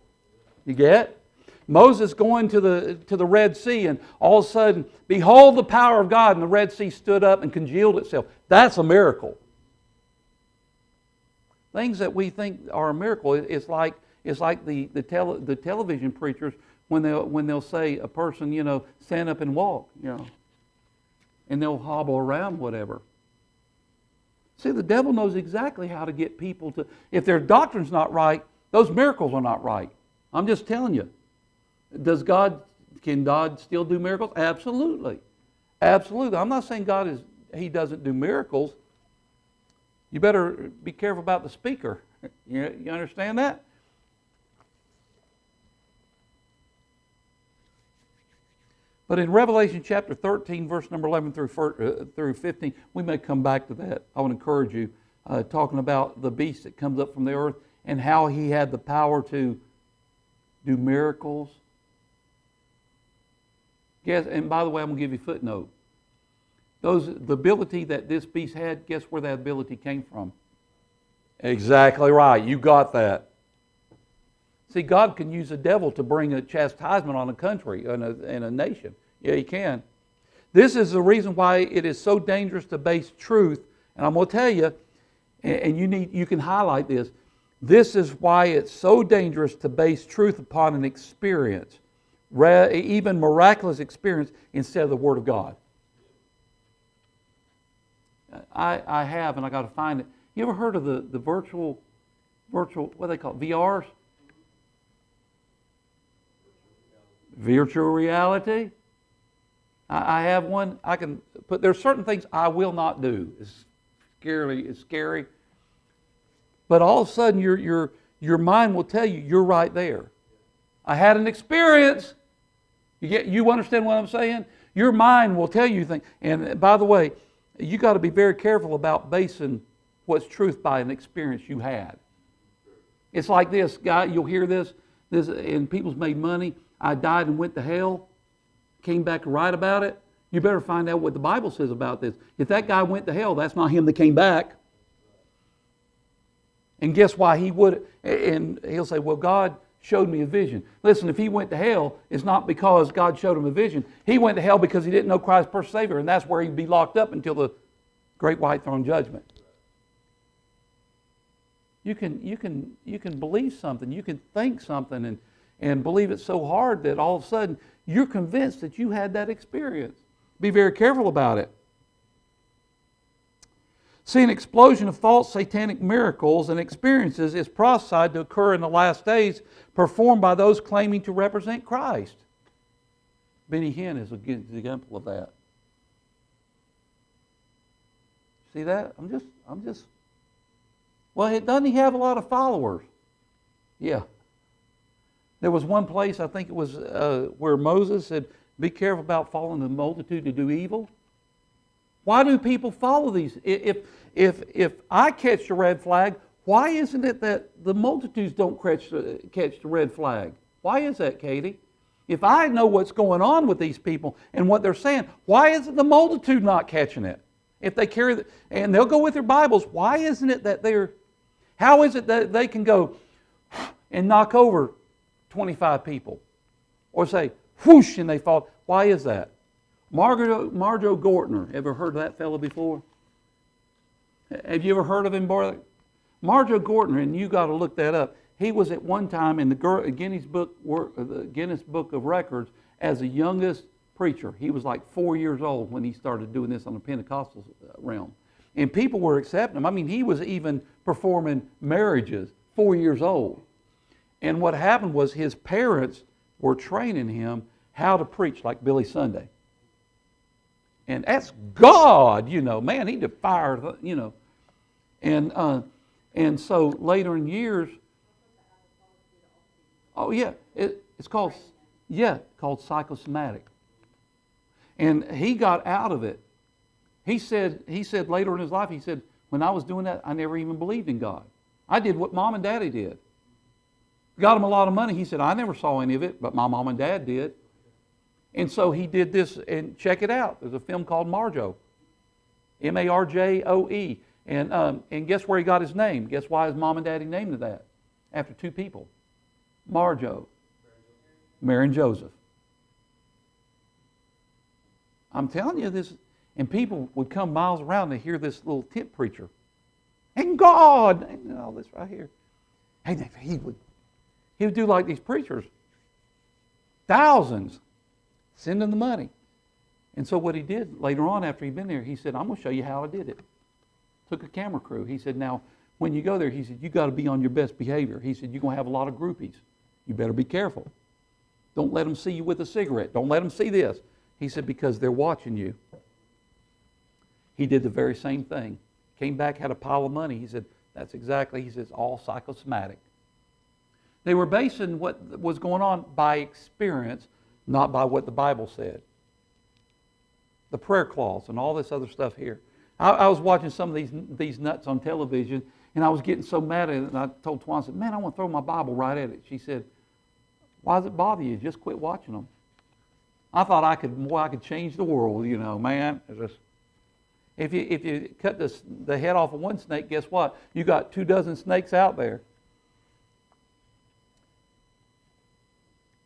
B: You get? Moses going to the Red Sea, and all of a sudden, behold the power of God, and the Red Sea stood up and congealed itself. That's a miracle. Things that we think are a miracle, it's like the television preachers when they'll say a person, stand up and walk, and they'll hobble around, whatever. See, the devil knows exactly how to get people to, if their doctrine's not right, those miracles are not right. I'm just telling you. Can God still do miracles? Absolutely. Absolutely. I'm not saying He doesn't do miracles. You better be careful about the speaker. You understand that? But in Revelation chapter 13, verse number 11 through 15, we may come back to that. I want to encourage you, talking about the beast that comes up from the earth and how he had the power to do miracles. Guess, and by the way, I'm going to give you a footnote. The ability that this beast had, guess where that ability came from? Exactly right. You got that. See, God can use the devil to bring a chastisement on a country and a nation. Yeah, He can. This is the reason why it is so dangerous to base truth. And I'm going to tell you, and you can highlight this. This is why it's so dangerous to base truth upon an experience, even miraculous experience, instead of the Word of God. I have, and I got to find it. You ever heard of the virtual, what do they call it, VRs? Virtual reality. I have one. There's certain things I will not do. It's scary. But all of a sudden your mind will tell you you're right there. I had an experience. You understand what I'm saying? Your mind will tell you things. And by the way, you got to be very careful about basing what's truth by an experience you had. It's like this guy, you'll hear this, and people's made money. I died and went to hell, came back to write about it. You better find out what the Bible says about this. If that guy went to hell, that's not him that came back. And guess why he would? And he'll say, well, God showed me a vision. Listen, if he went to hell, it's not because God showed him a vision. He went to hell because he didn't know Christ as Savior, and that's where he'd be locked up until the great white throne judgment. You can believe something, you can think something, and believe it so hard that all of a sudden you're convinced that you had that experience. Be very careful about it. See, an explosion of false satanic miracles and experiences is prophesied to occur in the last days, performed by those claiming to represent Christ. Benny Hinn is a good example of that. See that? I'm just. Well, doesn't he have a lot of followers? Yeah. There was one place, I think it was where Moses said, be careful about following the multitude to do evil. Why do people follow these? If I catch the red flag, why isn't it that the multitudes don't catch the red flag? Why is that, Katie? If I know what's going on with these people and what they're saying, why isn't the multitude not catching it? If they carry and they'll go with their Bibles, why isn't it that how is it that they can go and knock over 25 people? Or say, whoosh, and they fall. Why is that? Marjo Gortner, ever heard of that fellow before? Have you ever heard of him, boy? Marjo Gortner, and you got to look that up. He was at one time in the Guinness Book of Records as the youngest preacher. He was like 4 years old when he started doing this on the Pentecostal realm. And people were accepting him. I mean, he was even performing marriages, 4 years old. And what happened was his parents were training him how to preach like Billy Sunday. And that's God, man, he defied, And so later in years, oh yeah, it's called psychosomatic. And he got out of it. He said later in his life, he said, when I was doing that, I never even believed in God. I did what Mom and Daddy did. Got him a lot of money. He said, I never saw any of it, but my mom and dad did. And so he did this, and check it out. There's a film called Marjo. Marjoe. And guess where he got his name? Guess why his mom and daddy named it that? After two people. Marjo. Mary and Joseph. I'm telling you this, and people would come miles around to hear this little tent preacher. And God, and all this right here. And he would do like these preachers. Thousands. Send them the money. And so what he did later on after he'd been there, he said, I'm going to show you how I did it. Took a camera crew. He said, now, when you go there, he said, you got to be on your best behavior. He said, you're going to have a lot of groupies. You better be careful. Don't let them see you with a cigarette. Don't let them see this. He said, because they're watching you. He did the very same thing. Came back, had a pile of money. He said, that's exactly, he says, all psychosomatic. They were basing what was going on by experience, not by what the Bible said. The prayer clause and all this other stuff here. I was watching some of these nuts on television, and I was getting so mad at it, and I told Twan, I said, man, I want to throw my Bible right at it. She said, why does it bother you? Just quit watching them. I thought I could change the world, man. If you cut the head off of one snake, guess what? You got 24 snakes out there.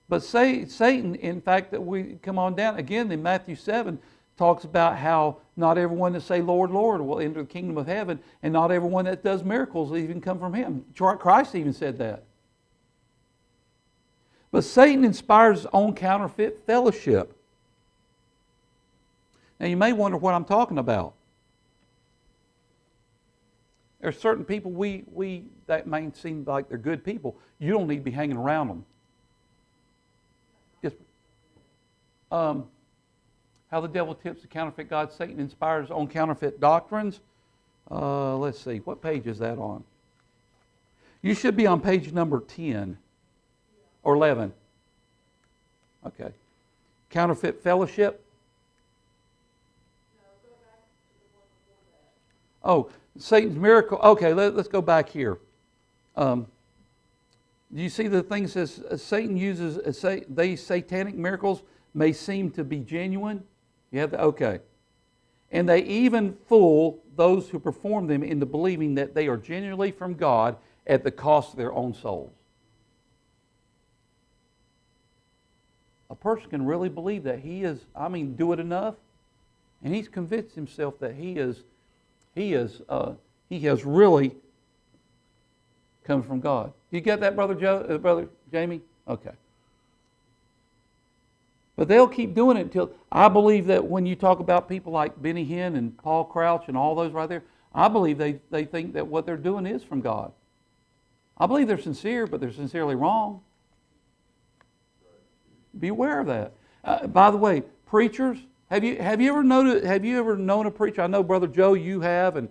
B: But Satan, in fact, that we come on down, again in Matthew 7, talks about how not everyone that say, Lord, Lord, will enter the kingdom of heaven, and not everyone that does miracles will even come from him. Christ even said that. But Satan inspires his own counterfeit fellowship. Now you may wonder what I'm talking about. There are certain people that may seem like they're good people. You don't need to be hanging around them. Just, how the devil tempts the counterfeit God. Satan inspires his own counterfeit doctrines. Let's see, what page is that on? You should be on page number 10 or 11. Okay. Counterfeit fellowship. Oh, Satan's miracle. Okay, let's go back here. Do you see the thing that says Satan uses these satanic miracles may seem to be genuine? You have okay. And they even fool those who perform them into believing that they are genuinely from God at the cost of their own souls. A person can really believe that he is, do it enough, and he's convinced himself that he has really come from God. Do you get that, Brother Jamie? Okay. But they'll keep doing it until, I believe that when you talk about people like Benny Hinn and Paul Crouch and all those right there, I believe they think that what they're doing is from God. I believe they're sincere, but they're sincerely wrong. Be aware of that. By the way, preachers, have you ever known a preacher? I know, Brother Joe, you have, and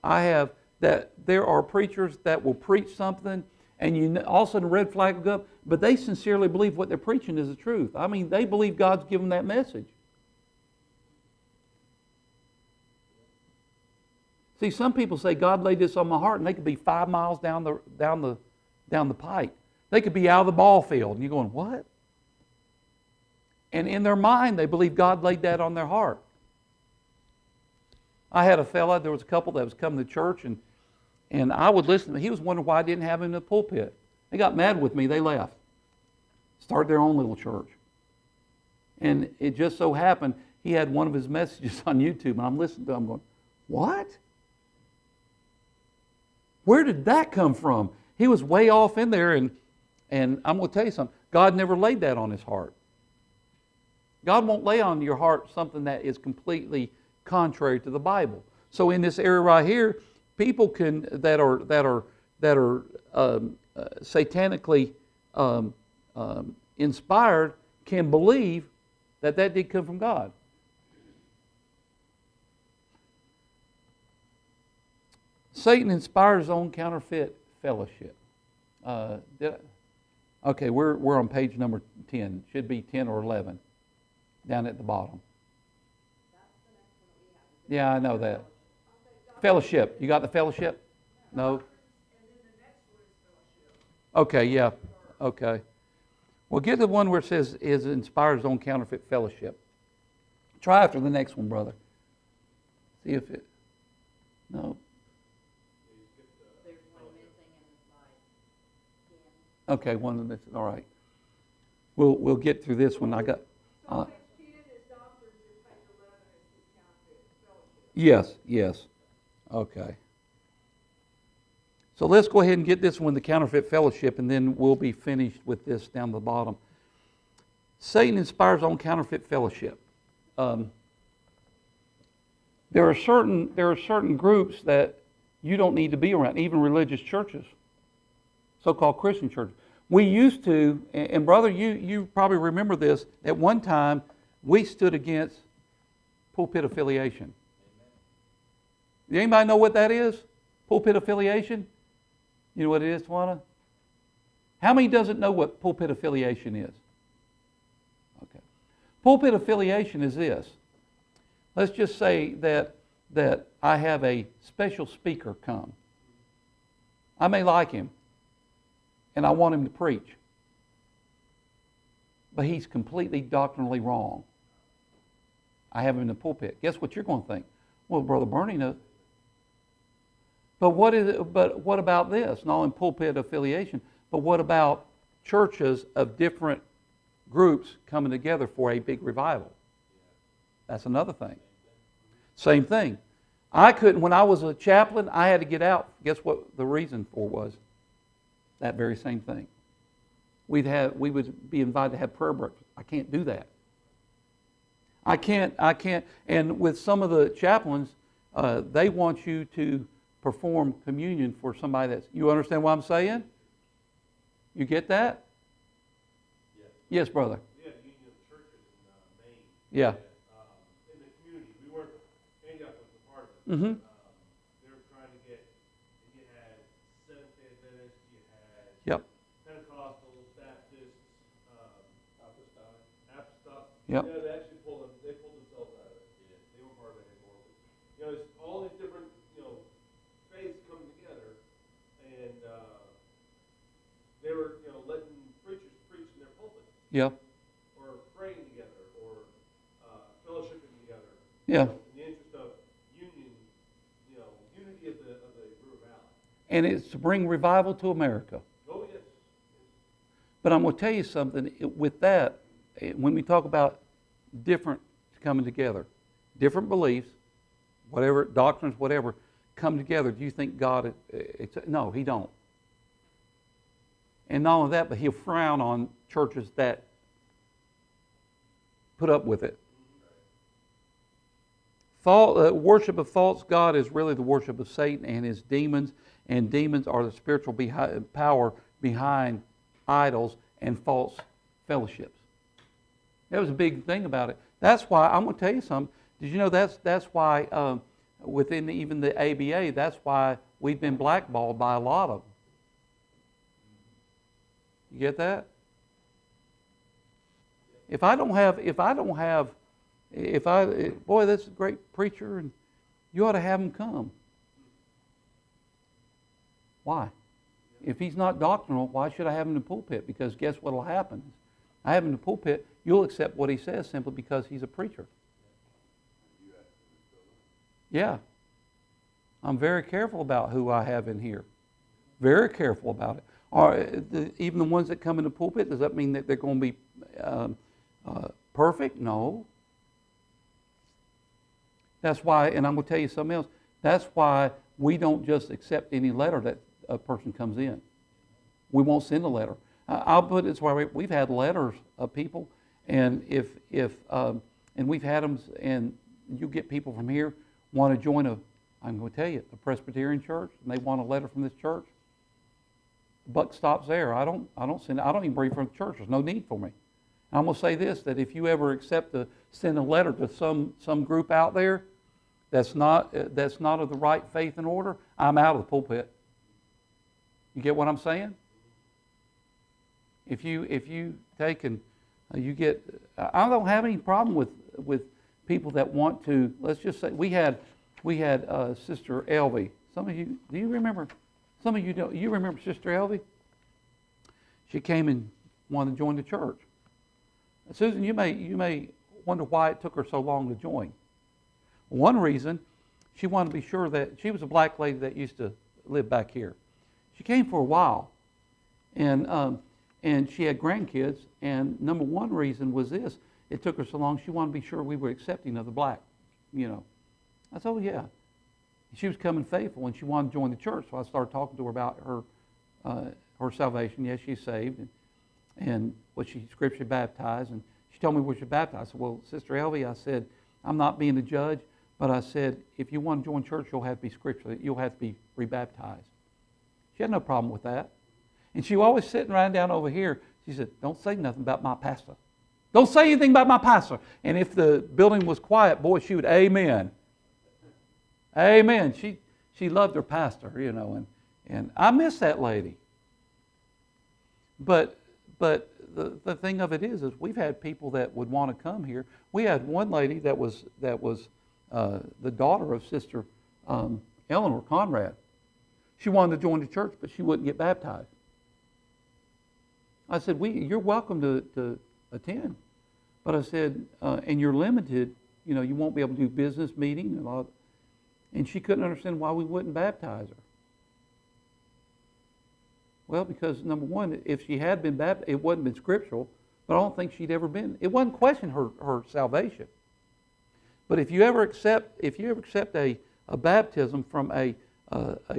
B: I have, that there are preachers that will preach something, and all of a sudden a red flag will go up, but they sincerely believe what they're preaching is the truth. I mean, they believe God's given that message. See, some people say God laid this on my heart, and they could be 5 miles down the pike. They could be out of the ball field, and you're going, what? And in their mind, they believe God laid that on their heart. I had a fella, there was a couple that was coming to church, and I would listen to him. He was wondering why I didn't have him in the pulpit. They got mad with me, they left. Started their own little church. And it just so happened, he had one of his messages on YouTube, and I'm listening to him going, what? Where did that come from? He was way off in there, and I'm going to tell you something. God never laid that on his heart. God won't lay on your heart something that is completely contrary to the Bible. So in this area right here, people that are satanically inspired can believe that did come from God. Satan inspires his own counterfeit fellowship. Okay, we're on page number 10. Should be 10 or 11, down at the bottom. Yeah, I know that. Fellowship. You got the fellowship? No? Okay, yeah. Okay. Well, get the one where it says is inspires his own counterfeit fellowship. Try after the next one, brother. See if it. No. Okay, one of this. All right. We'll get through this one. I got. Yes. Okay. So let's go ahead and get this one, the counterfeit fellowship, and then we'll be finished with this down the bottom. Satan inspires on counterfeit fellowship. There are certain groups that you don't need to be around, even religious churches, so-called Christian churches. We used to, and brother, you probably remember this, at one time we stood against pulpit affiliation. Does anybody know what that is? Pulpit affiliation? You know what it is, Tawana? How many doesn't know what pulpit affiliation is? Okay. Pulpit affiliation is this. Let's just say that I have a special speaker come. I may like him, and I want him to preach. But he's completely doctrinally wrong. I have him in the pulpit. Guess what you're going to think? Well, Brother Bernie knows. But what about this? Not only pulpit affiliation, but what about churches of different groups coming together for a big revival? That's another thing. Same thing. When I was a chaplain, I had to get out. Guess what the reason for was? That very same thing. We would be invited to have prayer breakfast. I can't do that. I can't. And with some of the chaplains, they want you to perform communion for somebody that's. You understand what I'm saying? You get that?
C: Yes.
B: Yes, brother.
C: We had a union of churches in Maine.
B: Yeah.
C: In the community, we weren't. Antioch was a part of it.
B: Mm-hmm.
C: They were trying to get. You had Seventh-day Adventists. You had.
B: Yep.
C: Pentecostals, Baptists, Apostolic.
B: Yep.
C: Yeah, they actually pulled themselves out of it. Yeah. They weren't part of it anymore. It's all these different, faiths coming together, and they were, letting preachers preach in their pulpit.
B: Yep.
C: Or praying together, or fellowshipping together.
B: Yeah.
C: In the interest of union, unity of the River Valley.
B: And it's to bring revival to America.
C: Oh, yes.
B: But I'm going to tell you something. With that, when we talk about different coming together, different beliefs, whatever, doctrines, whatever, come together, do you think God, no, He don't. And not only that, but He'll frown on churches that put up with it. Worship of false God is really the worship of Satan and his demons, and demons are the spiritual power behind idols and false fellowships. That was a big thing about it. That's why, I'm going to tell you something. Did you know that's why within even the ABA, that's why we've been blackballed by a lot of them. You get that? Boy, that's a great preacher, and you ought to have him come. Why? If he's not doctrinal, why should I have him in the pulpit? Because guess what will happen? I have him in the pulpit, you'll accept what he says simply because he's a preacher. Yeah. I'm very careful about who I have in here. Very careful about it. Even the ones that come in the pulpit, does that mean that they're going to be perfect? No. That's why, and I'm going to tell you something else, that's why we don't just accept any letter that a person comes in. We won't send a letter. I'll put it this way, we've had letters of people, and and we've had them, and you get people from here want to join I'm going to tell you, a Presbyterian church, and they want a letter from this church. The buck stops there. I don't even read from the church. There's no need for me. I'm going to say this, that if you ever accept to send a letter to some group out there that's not of the right faith and order, I'm out of the pulpit. You get what I'm saying? If you take and you get, I don't have any problem with people that want to. Let's just say we had Sister Elvie. Some of you, do you remember? Some of you don't. You remember Sister Elvie? She came and wanted to join the church. Susan, you may wonder why it took her so long to join. One reason, she wanted to be sure that she was a black lady that used to live back here. She came for a while, and she had grandkids. And number one reason was this: it took her so long. She wanted to be sure we were accepting of the black, I said, oh yeah. She was coming faithful, and she wanted to join the church. So I started talking to her about her salvation. Yes, she's saved, and was she scripturally baptized? And she told me where she was baptized. I said, well, Sister Elvie, I said, I'm not being a judge, but I said, if you want to join church, you'll have to be scripturally, you'll have to be rebaptized. She had no problem with that. And she was always sitting right down over here. She said, don't say nothing about my pastor. Don't say anything about my pastor. And if the building was quiet, boy, she would amen. Amen. She loved her pastor, and I miss that lady. But the thing of it is we've had people that would want to come here. We had one lady that was the daughter of Sister Eleanor Conrad. She wanted to join the church, but she wouldn't get baptized. I said, you're welcome to attend, but I said, and you're limited. You won't be able to do business meeting and all. And she couldn't understand why we wouldn't baptize her. Well, because number one, if she had been baptized, it wouldn't been scriptural, but I don't think she'd ever been. It wouldn't question her salvation. But if you ever accept a baptism from a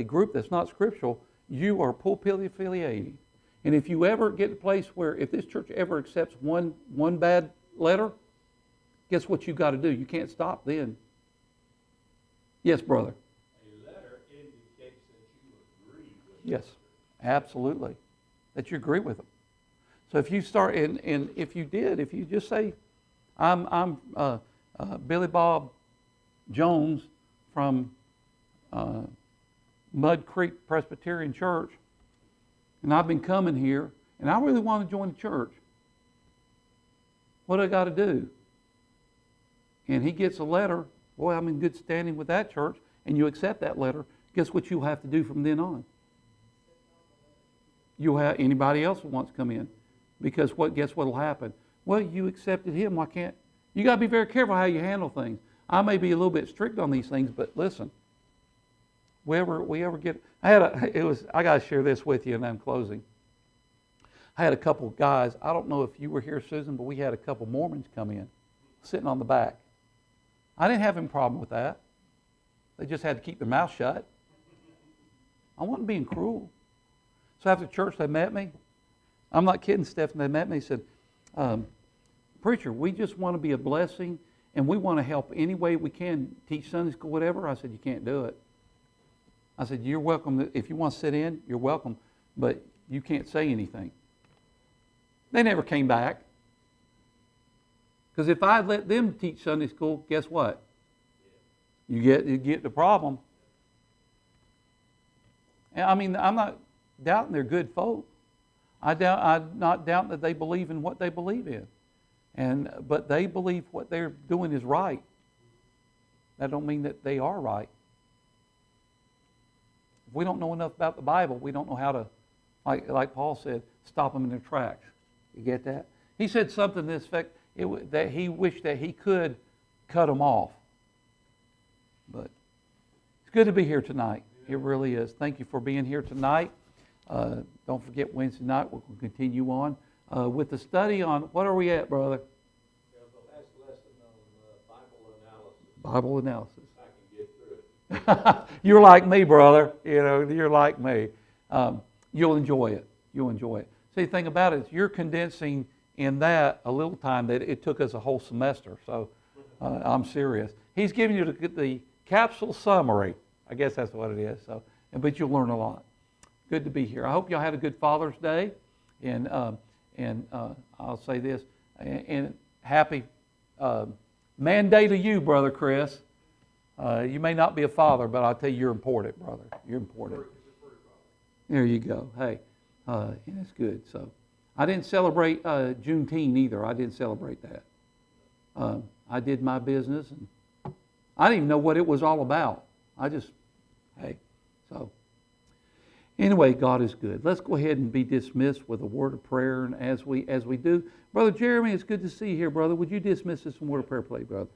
B: group that's not scriptural, you are pulpit affiliated. And if you ever get to a place where if this church ever accepts one bad letter, guess what you got to do? You can't stop then. Yes, brother.
C: A letter indicates that you agree with
B: Yes, absolutely. That you agree with them. So if you start, and if you just say, I'm Billy Bob Jones from Mud Creek Presbyterian Church, and I've been coming here, and I really want to join the church. What do I got to do? And he gets a letter. Boy, I'm in good standing with that church, and you accept that letter. Guess what you'll have to do from then on? You'll have anybody else who wants to come in, because guess what will happen? Well, you accepted him. Why can't you? Got to be very careful how you handle things. I may be a little bit strict on these things, but listen. We ever get? I got to share this with you, and I'm closing. I had a couple of guys. I don't know if you were here, Susan, but we had a couple Mormons come in, sitting on the back. I didn't have any problem with that. They just had to keep their mouth shut. I wasn't being cruel. So after church, they met me. I'm not kidding, Stephen. They met me. They said, preacher, we just want to be a blessing and we want to help any way we can, teach Sunday school, whatever. I said, you can't do it. I said, you're welcome. If you want to sit in, you're welcome, but you can't say anything. They never came back. Because if I had let them teach Sunday school, guess what? You get the problem. And I mean, I'm not doubting they're good folk. I'm not doubting that they believe in what they believe in. But they believe what they're doing is right. That don't mean that they are right. If we don't know enough about the Bible, we don't know how to, like Paul said, stop them in their tracks. You get that? He said something to this effect, that he wished that he could cut them off. But it's good to be here tonight. It really is. Thank you for being here tonight. Don't forget Wednesday night, we'll continue on with the study on, what are we at, brother?
C: The last lesson on Bible analysis.
B: Bible analysis.
C: I can get through it.
B: You're like me, brother. You're like me. You'll enjoy it. You'll enjoy it. See, the thing about it is you're condensing in that a little time that it took us a whole semester. So I'm serious. He's giving you the capsule summary. I guess that's what it is. So, but you'll learn a lot. Good to be here. I hope y'all had a good Father's Day, and I'll say this, and happy man day to you, Brother Chris. You may not be a father, but I'll tell you, you're important, brother. You're important. There you go. Hey, and it's good. So, I didn't celebrate Juneteenth either. I didn't celebrate that. I did my business, and I didn't even know what it was all about. So anyway, God is good. Let's go ahead and be dismissed with a word of prayer, and as we do, Brother Jeremy, it's good to see you here, brother. Would you dismiss us in a word of prayer, please, brother?